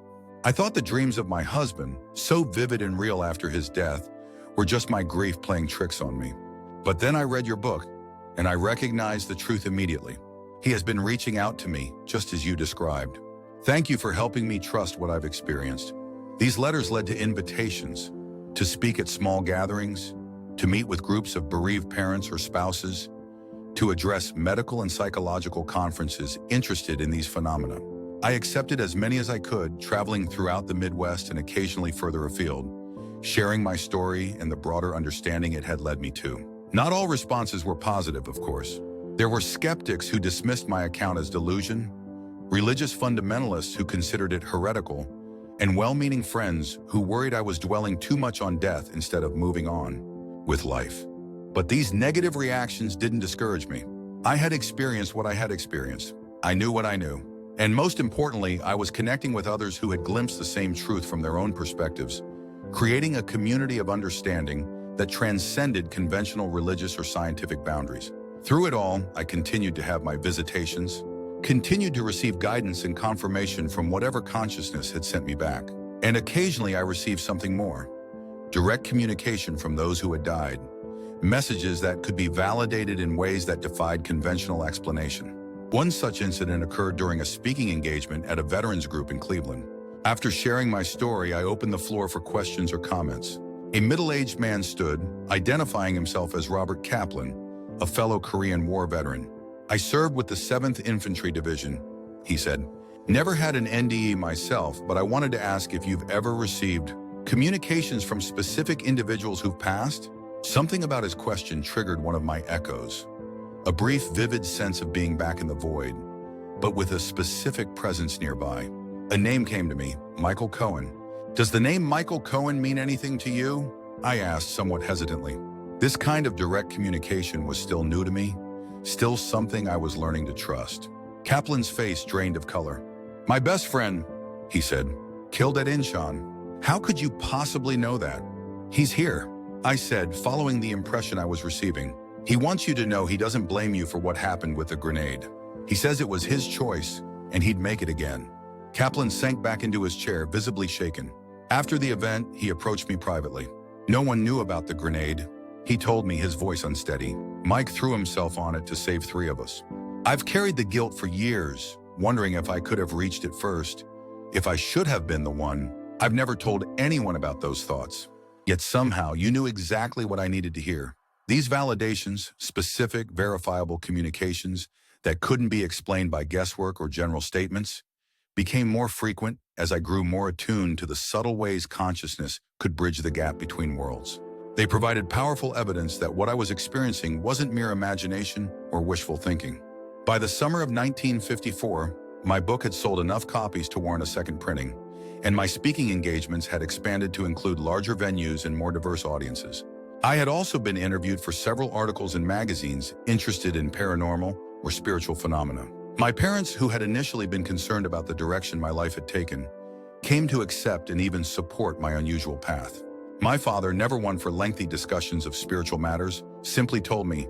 "I thought the dreams of my husband, so vivid and real after his death, were just my grief playing tricks on me. But then I read your book, and I recognized the truth immediately. He has been reaching out to me, just as you described. Thank you for helping me trust what I've experienced." These letters led to invitations to speak at small gatherings, to meet with groups of bereaved parents or spouses, to address medical and psychological conferences interested in these phenomena. I accepted as many as I could, traveling throughout the Midwest and occasionally further afield, sharing my story and the broader understanding it had led me to. Not all responses were positive, of course. There were skeptics who dismissed my account as delusion, religious fundamentalists who considered it heretical, and well-meaning friends who worried I was dwelling too much on death instead of moving on with life. But these negative reactions didn't discourage me. I had experienced what I had experienced. I knew what I knew. And most importantly, I was connecting with others who had glimpsed the same truth from their own perspectives, creating a community of understanding that transcended conventional religious or scientific boundaries. Through it all, I continued to have my visitations, continued to receive guidance and confirmation from whatever consciousness had sent me back. And occasionally I received something more. Direct communication from those who had died. Messages that could be validated in ways that defied conventional explanation. One such incident occurred during a speaking engagement at a veterans group in Cleveland. After sharing my story, I opened the floor for questions or comments. A middle-aged man stood, identifying himself as Robert Kaplan, a fellow Korean War veteran. "I served with the 7th Infantry Division," he said. Never had an NDE myself, but I wanted to ask if you've ever received communications from specific individuals who've passed? Something about his question triggered one of my echoes. A brief, vivid sense of being back in the void, but with a specific presence nearby. A name came to me, Michael Cohen. Does the name Michael Cohen mean anything to you? I asked somewhat hesitantly. This kind of direct communication was still new to me, still something I was learning to trust. Kaplan's face drained of color. My best friend, he said, killed at Incheon. How could you possibly know that? He's here, I said, following the impression I was receiving. He wants you to know he doesn't blame you for what happened with the grenade. He says it was his choice, and he'd make it again. Kaplan sank back into his chair, visibly shaken. After the event, he approached me privately. No one knew about the grenade, he told me, his voice unsteady. Mike threw himself on it to save 3 of us. I've carried the guilt for years, wondering if I could have reached it first, if I should have been the one. I've never told anyone about those thoughts. Yet somehow you knew exactly what I needed to hear. These validations, specific, verifiable communications that couldn't be explained by guesswork or general statements, became more frequent as I grew more attuned to the subtle ways consciousness could bridge the gap between worlds. They provided powerful evidence that what I was experiencing wasn't mere imagination or wishful thinking. By the summer of 1954, my book had sold enough copies to warrant a second printing, and my speaking engagements had expanded to include larger venues and more diverse audiences. I had also been interviewed for several articles in magazines interested in paranormal or spiritual phenomena. My parents, who had initially been concerned about the direction my life had taken, came to accept and even support my unusual path. My father, never one for lengthy discussions of spiritual matters, simply told me,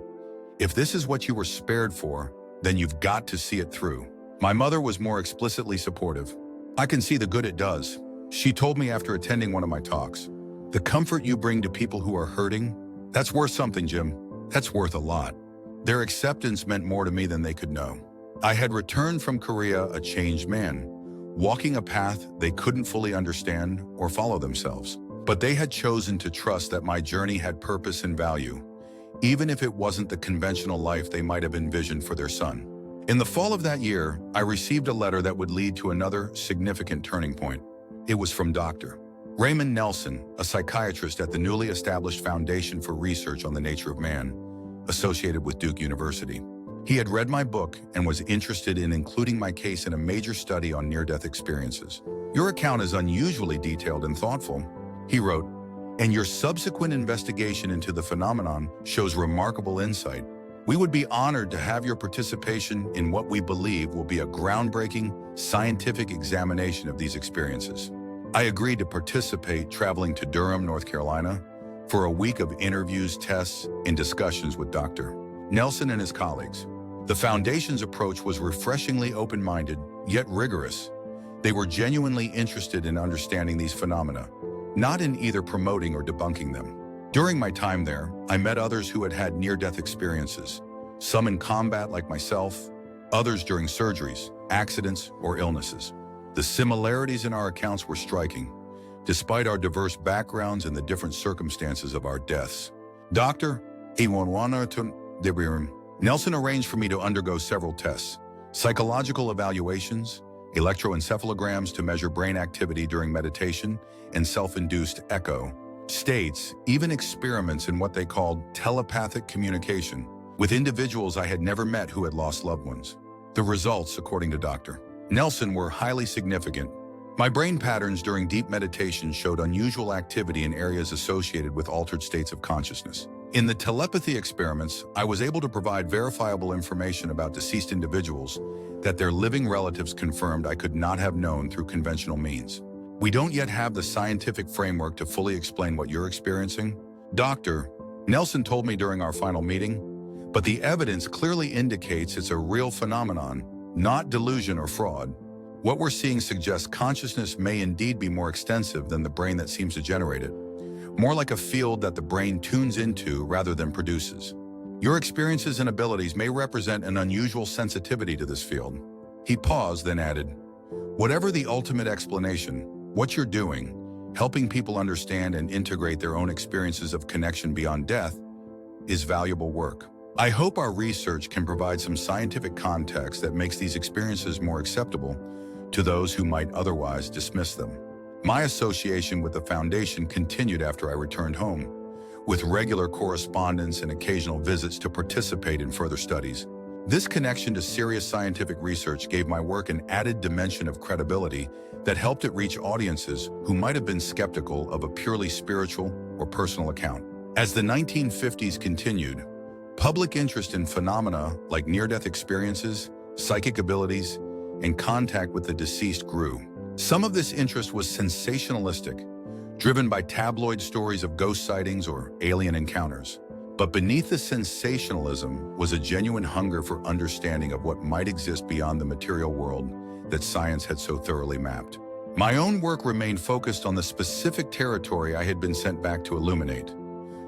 if this is what you were spared for, then you've got to see it through. My mother was more explicitly supportive. I can see the good it does, she told me after attending one of my talks. The comfort you bring to people who are hurting, that's worth something, Jim. That's worth a lot. Their acceptance meant more to me than they could know. I had returned from Korea a changed man, walking a path they couldn't fully understand or follow themselves. But they had chosen to trust that my journey had purpose and value, even if it wasn't the conventional life they might have envisioned for their son. In the fall of that year, I received a letter that would lead to another significant turning point. It was from Dr. Raymond Nelson, a psychiatrist at the newly established Foundation for Research on the Nature of Man, associated with Duke University. He had read my book and was interested in including my case in a major study on near-death experiences. Your account is unusually detailed and thoughtful, he wrote, and your subsequent investigation into the phenomenon shows remarkable insight. We would be honored to have your participation in what we believe will be a groundbreaking scientific examination of these experiences. I agreed to participate, traveling to Durham, North Carolina, for a week of interviews, tests, and discussions with Dr. Nelson and his colleagues. The Foundation's approach was refreshingly open-minded, yet rigorous. They were genuinely interested in understanding these phenomena, not in either promoting or debunking them. During my time there, I met others who had had near-death experiences, some in combat like myself, others during surgeries, accidents, or illnesses. The similarities in our accounts were striking, despite our diverse backgrounds and the different circumstances of our deaths. Dr. Nelson arranged for me to undergo several tests, psychological evaluations, electroencephalograms to measure brain activity during meditation, and self-induced echo states, even experiments in what they called telepathic communication with individuals I had never met who had lost loved ones. The results, according to Dr. Nelson, were highly significant. My brain patterns during deep meditation showed unusual activity in areas associated with altered states of consciousness. In the telepathy experiments, I was able to provide verifiable information about deceased individuals that their living relatives confirmed I could not have known through conventional means. We don't yet have the scientific framework to fully explain what you're experiencing, Dr. Nelson told me during our final meeting, but the evidence clearly indicates it's a real phenomenon, not delusion or fraud. What we're seeing suggests consciousness may indeed be more extensive than the brain that seems to generate it, more like a field that the brain tunes into rather than produces. Your experiences and abilities may represent an unusual sensitivity to this field. He paused, then added, whatever the ultimate explanation, what you're doing, helping people understand and integrate their own experiences of connection beyond death, is valuable work. I hope our research can provide some scientific context that makes these experiences more acceptable to those who might otherwise dismiss them. My association with the Foundation continued after I returned home, with regular correspondence and occasional visits to participate in further studies. This connection to serious scientific research gave my work an added dimension of credibility that helped it reach audiences who might have been skeptical of a purely spiritual or personal account. As the 1950s continued, public interest in phenomena like near-death experiences, psychic abilities, and contact with the deceased grew. Some of this interest was sensationalistic, driven by tabloid stories of ghost sightings or alien encounters. But beneath the sensationalism was a genuine hunger for understanding of what might exist beyond the material world that science had so thoroughly mapped. My own work remained focused on the specific territory I had been sent back to illuminate: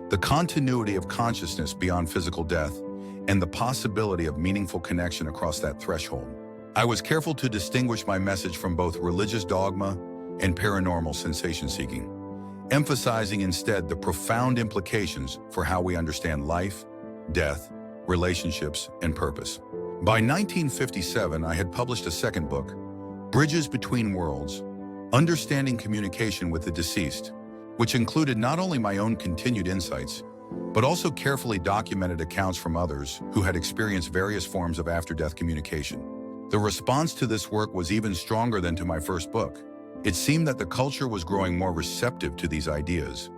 the continuity of consciousness beyond physical death and the possibility of meaningful connection across that threshold. I was careful to distinguish my message from both religious dogma and paranormal sensation-seeking, emphasizing instead the profound implications for how we understand life, death, relationships, and purpose. By 1957, I had published a second book, Bridges Between Worlds: Understanding Communication with the Deceased, which included not only my own continued insights, but also carefully documented accounts from others who had experienced various forms of after-death communication. The response to this work was even stronger than to my first book. It seemed that the culture was growing more receptive to these ideas,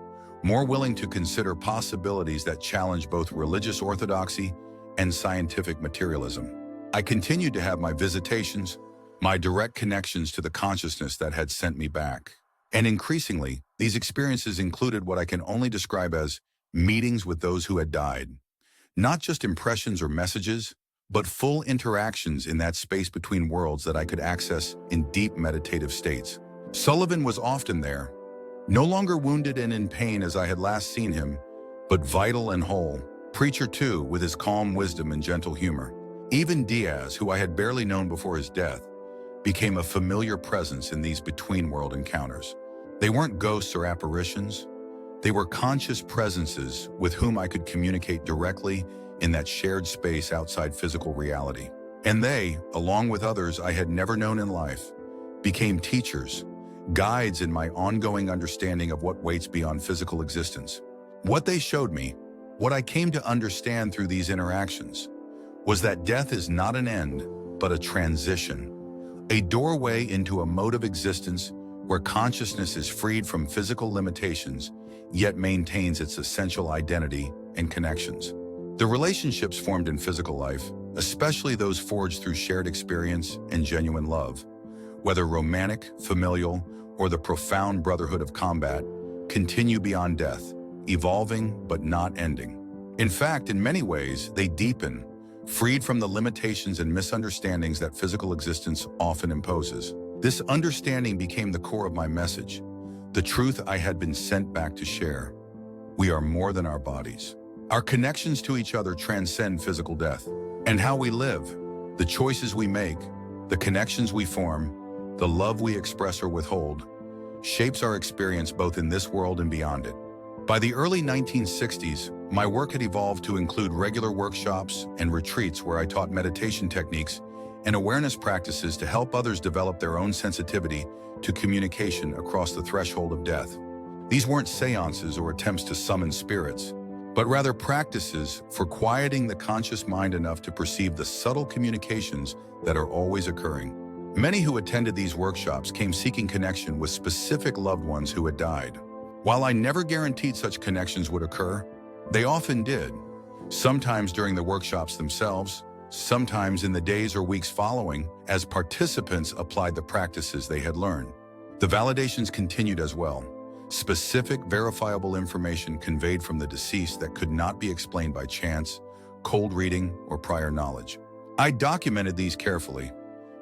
more willing to consider possibilities that challenge both religious orthodoxy and scientific materialism. I continued to have my visitations, my direct connections to the consciousness that had sent me back. And increasingly, these experiences included what I can only describe as meetings with those who had died. Not just impressions or messages, but full interactions in that space between worlds that I could access in deep meditative states. Sullivan was often there, no longer wounded and in pain as I had last seen him, but vital and whole. Preacher too, with his calm wisdom and gentle humor. Even Diaz, who I had barely known before his death, became a familiar presence in these between-world encounters. They weren't ghosts or apparitions. They were conscious presences with whom I could communicate directly in that shared space outside physical reality. And they, along with others I had never known in life, became teachers, guides in my ongoing understanding of what waits beyond physical existence. What they showed me, what I came to understand through these interactions, was that death is not an end, but a transition, a doorway into a mode of existence where consciousness is freed from physical limitations, yet maintains its essential identity and connections. The relationships formed in physical life, especially those forged through shared experience and genuine love, whether romantic, familial, or the profound brotherhood of combat, continue beyond death, evolving but not ending. In fact, in many ways, they deepen, freed from the limitations and misunderstandings that physical existence often imposes. This understanding became the core of my message, the truth I had been sent back to share. We are more than our bodies. Our connections to each other transcend physical death. And how we live, the choices we make, the connections we form, the love we express or withhold, shapes our experience both in this world and beyond it. By the early 1960s, my work had evolved to include regular workshops and retreats where I taught meditation techniques and awareness practices to help others develop their own sensitivity to communication across the threshold of death. These weren't seances or attempts to summon spirits, but rather practices for quieting the conscious mind enough to perceive the subtle communications that are always occurring. Many who attended these workshops came seeking connection with specific loved ones who had died. While I never guaranteed such connections would occur, they often did, sometimes during the workshops themselves, sometimes in the days or weeks following, as participants applied the practices they had learned. The validations continued as well. Specific, verifiable information conveyed from the deceased that could not be explained by chance, cold reading, or prior knowledge. I documented these carefully,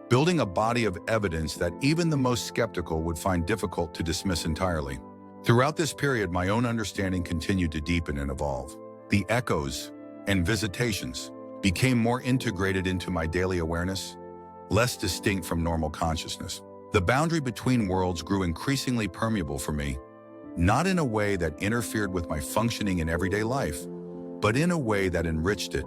building a body of evidence that even the most skeptical would find difficult to dismiss entirely. Throughout this period, my own understanding continued to deepen and evolve. The echoes and visitations became more integrated into my daily awareness, less distinct from normal consciousness. The boundary between worlds grew increasingly permeable for me, not in a way that interfered with my functioning in everyday life, but in a way that enriched it,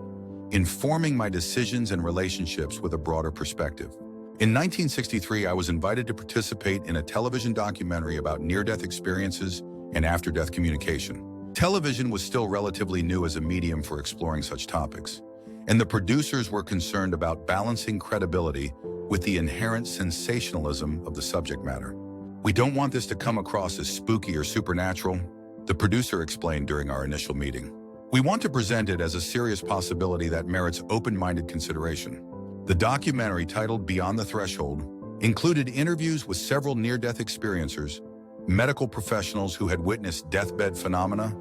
informing my decisions and relationships with a broader perspective. In 1963, I was invited to participate in a television documentary about near-death experiences and after-death communication. Television was still relatively new as a medium for exploring such topics, and the producers were concerned about balancing credibility with the inherent sensationalism of the subject matter. "We don't want this to come across as spooky or supernatural," the producer explained during our initial meeting. "We want to present it as a serious possibility that merits open-minded consideration." The documentary, titled Beyond the Threshold, included interviews with several near-death experiencers, medical professionals who had witnessed deathbed phenomena,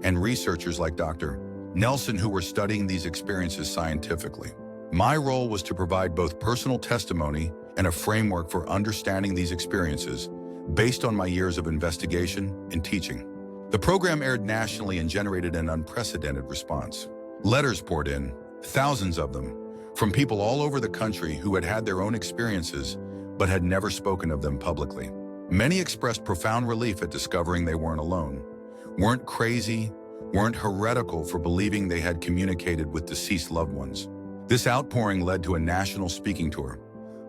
and researchers like Dr. Nelson who were studying these experiences scientifically. My role was to provide both personal testimony and a framework for understanding these experiences based on my years of investigation and teaching. The program aired nationally and generated an unprecedented response. Letters poured in, thousands of them, from people all over the country who had had their own experiences but had never spoken of them publicly. Many expressed profound relief at discovering they weren't alone, weren't crazy, weren't heretical for believing they had communicated with deceased loved ones. This outpouring led to a national speaking tour,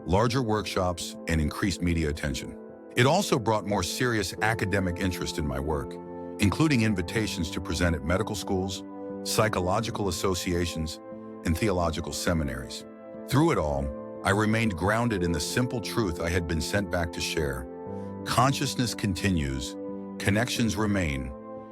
larger workshops, and increased media attention. It also brought more serious academic interest in my work, including invitations to present at medical schools, psychological associations, and theological seminaries. Through it all, I remained grounded in the simple truth I had been sent back to share. Consciousness continues, connections remain,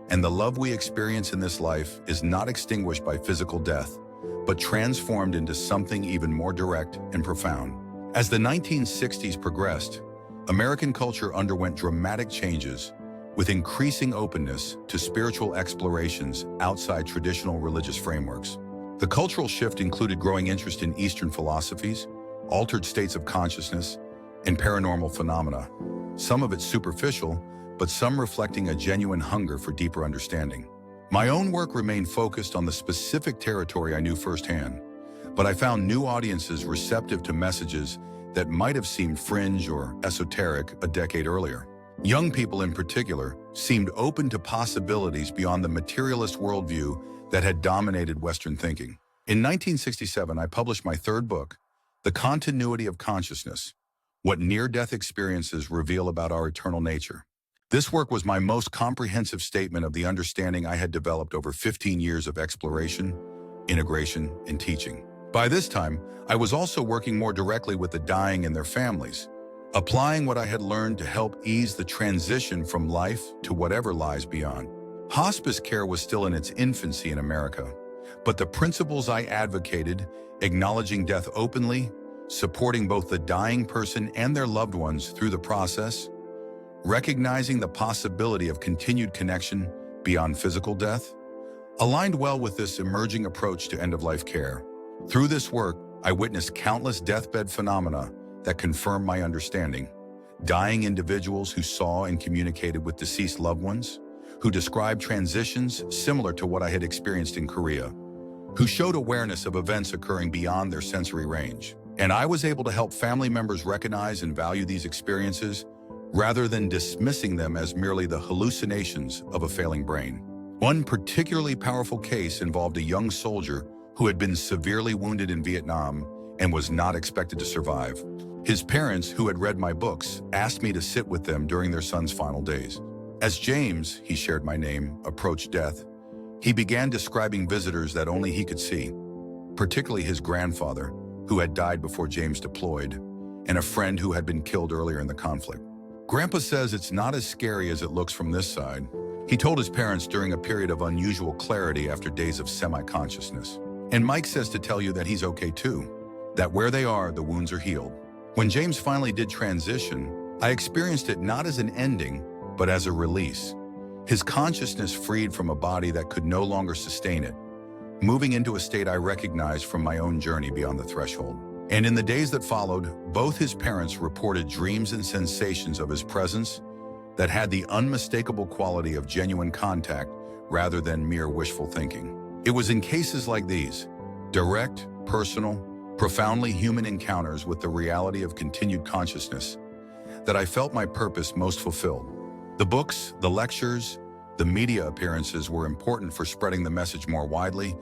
and the love we experience in this life is not extinguished by physical death, but transformed into something even more direct and profound. As the 1960s progressed, American culture underwent dramatic changes, with increasing openness to spiritual explorations outside traditional religious frameworks. The cultural shift included growing interest in Eastern philosophies, altered states of consciousness, and paranormal phenomena, some of it superficial, but some reflecting a genuine hunger for deeper understanding. My own work remained focused on the specific territory I knew firsthand, but I found new audiences receptive to messages that might have seemed fringe or esoteric a decade earlier. Young people in particular seemed open to possibilities beyond the materialist worldview that had dominated Western thinking. In 1967, I published my third book, The Continuity of Consciousness: What Near-Death Experiences Reveal About Our Eternal Nature. This work was my most comprehensive statement of the understanding I had developed over 15 years of exploration, integration, and teaching. By this time, I was also working more directly with the dying and their families, applying what I had learned to help ease the transition from life to whatever lies beyond. Hospice care was still in its infancy in America, but the principles I advocated, acknowledging death openly, supporting both the dying person and their loved ones through the process, recognizing the possibility of continued connection beyond physical death, aligned well with this emerging approach to end-of-life care. Through this work, I witnessed countless deathbed phenomena that confirmed my understanding. Dying individuals who saw and communicated with deceased loved ones, who described transitions similar to what I had experienced in Korea, who showed awareness of events occurring beyond their sensory range. And I was able to help family members recognize and value these experiences rather than dismissing them as merely the hallucinations of a failing brain. One particularly powerful case involved a young soldier who had been severely wounded in Vietnam and was not expected to survive. His parents, who had read my books, asked me to sit with them during their son's final days. As James, he shared my name, approached death, he began describing visitors that only he could see, particularly his grandfather, who had died before James deployed, and a friend who had been killed earlier in the conflict. "Grandpa says it's not as scary as it looks from this side," he told his parents during a period of unusual clarity after days of semi-consciousness. "And Mike says to tell you that he's okay too, that where they are, the wounds are healed." When James finally did transition, I experienced it not as an ending, but as a release. His consciousness freed from a body that could no longer sustain it, moving into a state I recognized from my own journey beyond the threshold. And in the days that followed, both his parents reported dreams and sensations of his presence that had the unmistakable quality of genuine contact rather than mere wishful thinking. It was in cases like these, direct, personal, profoundly human encounters with the reality of continued consciousness, that I felt my purpose most fulfilled. The books, the lectures, The media appearances were important for spreading the message more widely,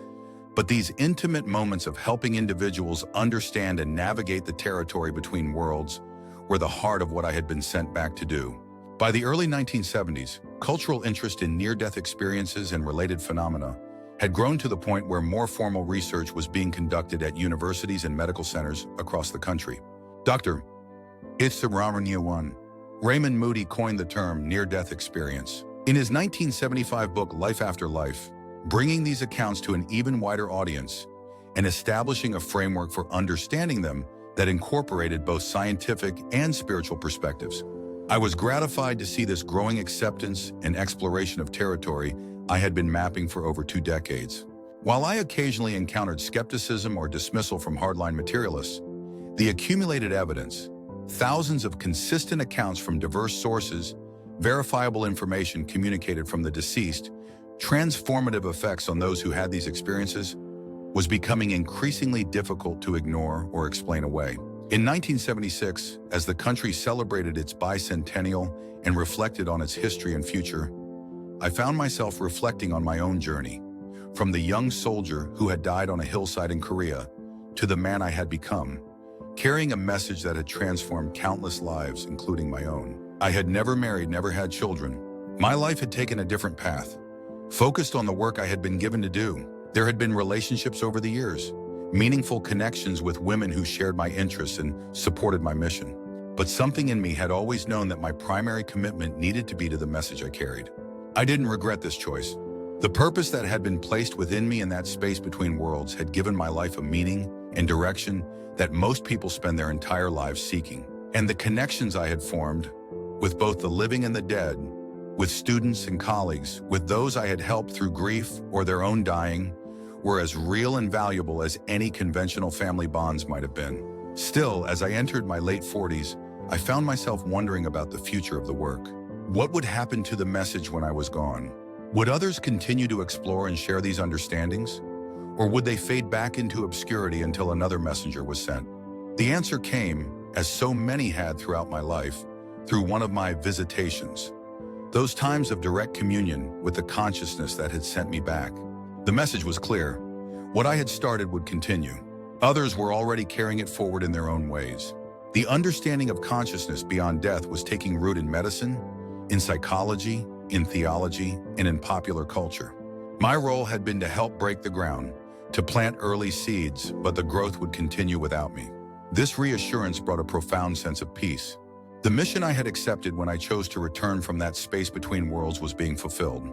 but these intimate moments of helping individuals understand and navigate the territory between worlds were the heart of what I had been sent back to do. By the early 1970s, cultural interest in near-death experiences and related phenomena had grown to the point where more formal research was being conducted at universities and medical centers across the country. Dr. Itzramaniawan Raymond Moody coined the term near-death experience. In his 1975 book, Life After Life, bringing these accounts to an even wider audience and establishing a framework for understanding them that incorporated both scientific and spiritual perspectives. I was gratified to see this growing acceptance and exploration of territory I had been mapping for over 2 decades. While I occasionally encountered skepticism or dismissal from hardline materialists, the accumulated evidence, thousands of consistent accounts from diverse sources, verifiable information communicated from the deceased, transformative effects on those who had these experiences, was becoming increasingly difficult to ignore or explain away. In 1976, as the country celebrated its bicentennial and reflected on its history and future, I found myself reflecting on my own journey, from the young soldier who had died on a hillside in Korea to the man I had become, carrying a message that had transformed countless lives, including my own. I had never married, never had children. My life had taken a different path, focused on the work I had been given to do. There had been relationships over the years, meaningful connections with women who shared my interests and supported my mission. But something in me had always known that my primary commitment needed to be to the message I carried. I didn't regret this choice. The purpose that had been placed within me in that space between worlds had given my life a meaning and direction that most people spend their entire lives seeking. And the connections I had formed, with both the living and the dead, with students and colleagues, with those I had helped through grief or their own dying, were as real and valuable as any conventional family bonds might have been. Still, as I entered my late 40s, I found myself wondering about the future of the work. What would happen to the message when I was gone? Would others continue to explore and share these understandings? Or would they fade back into obscurity until another messenger was sent? The answer came, as so many had throughout my life, through one of my visitations. Those times of direct communion with the consciousness that had sent me back. The message was clear. What I had started would continue. Others were already carrying it forward in their own ways. The understanding of consciousness beyond death was taking root in medicine, in psychology, in theology, and in popular culture. My role had been to help break the ground, to plant early seeds, but the growth would continue without me. This reassurance brought a profound sense of peace. The mission I had accepted when I chose to return from that space between worlds was being fulfilled,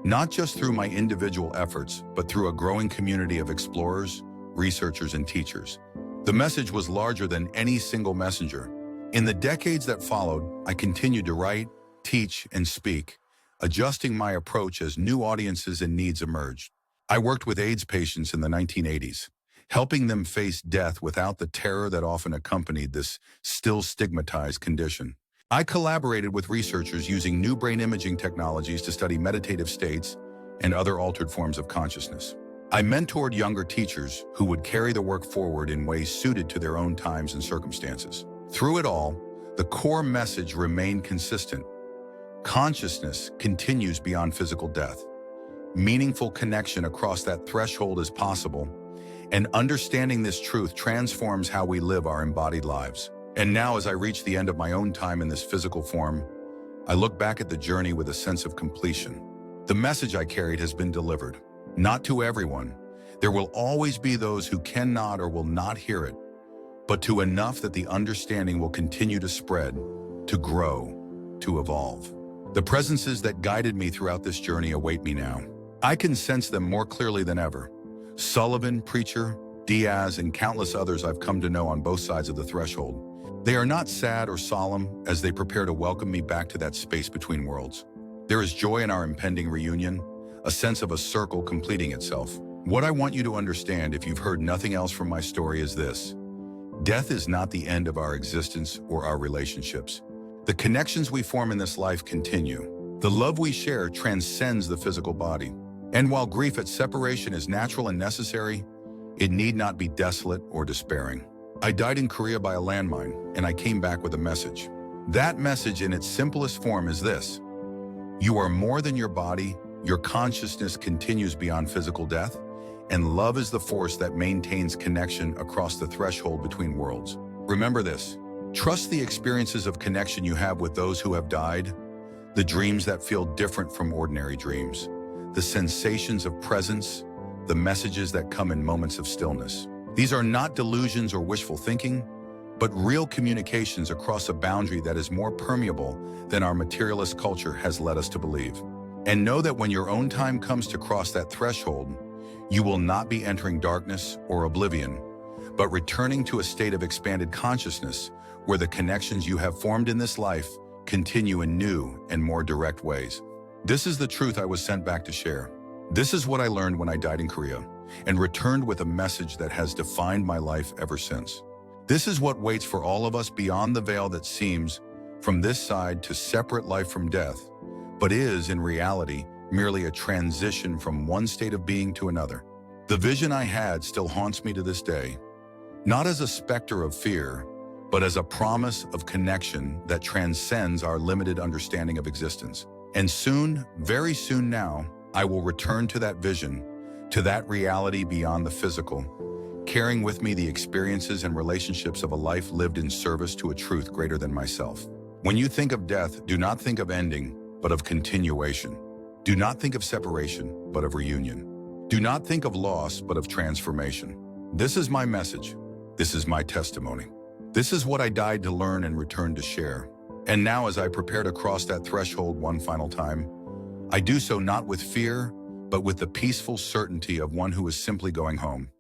not just through my individual efforts, but through a growing community of explorers, researchers, and teachers. The message was larger than any single messenger. In the decades that followed, I continued to write, teach, and speak, adjusting my approach as new audiences and needs emerged. I worked with AIDS patients in the 1980s, helping them face death without the terror that often accompanied this still stigmatized condition. I collaborated with researchers using new brain imaging technologies to study meditative states and other altered forms of consciousness. I mentored younger teachers who would carry the work forward in ways suited to their own times and circumstances. Through it all, the core message remained consistent. Consciousness continues beyond physical death. Meaningful connection across that threshold is possible, and understanding this truth transforms how we live our embodied lives. And now, as I reach the end of my own time in this physical form, I look back at the journey with a sense of completion. The message I carried has been delivered. Not to everyone. There will always be those who cannot or will not hear it, but to enough that the understanding will continue to spread, to grow, to evolve. The presences that guided me throughout this journey await me now. I can sense them more clearly than ever. Sullivan, Preacher, Diaz, and countless others I've come to know on both sides of the threshold. They are not sad or solemn as they prepare to welcome me back to that space between worlds. There is joy in our impending reunion, a sense of a circle completing itself. What I want you to understand, if you've heard nothing else from my story, is this. Death is not the end of our existence or our relationships. The connections we form in this life continue. The love we share transcends the physical body. And while grief at separation is natural and necessary, it need not be desolate or despairing. I died in Korea by a landmine, and I came back with a message. That message in its simplest form is this. You are more than your body, your consciousness continues beyond physical death, and love is the force that maintains connection across the threshold between worlds. Remember this. Trust the experiences of connection you have with those who have died, the dreams that feel different from ordinary dreams, the sensations of presence, the messages that come in moments of stillness. These are not delusions or wishful thinking, but real communications across a boundary that is more permeable than our materialist culture has led us to believe. And know that when your own time comes to cross that threshold, you will not be entering darkness or oblivion, but returning to a state of expanded consciousness where the connections you have formed in this life continue in new and more direct ways. This is the truth I was sent back to share. This is what I learned when I died in Korea, and returned with a message that has defined my life ever since. This is what waits for all of us beyond the veil that seems, from this side, to separate life from death, but is, in reality, merely a transition from one state of being to another. The vision I had still haunts me to this day, not as a specter of fear, but as a promise of connection that transcends our limited understanding of existence. And soon, very soon now, I will return to that vision, to that reality beyond the physical, carrying with me the experiences and relationships of a life lived in service to a truth greater than myself. When you think of death, do not think of ending, but of continuation. Do not think of separation, but of reunion. Do not think of loss, but of transformation. This is my message. This is my testimony. This is what I died to learn and returned to share. And now, as I prepare to cross that threshold one final time, I do so not with fear, but with the peaceful certainty of one who is simply going home.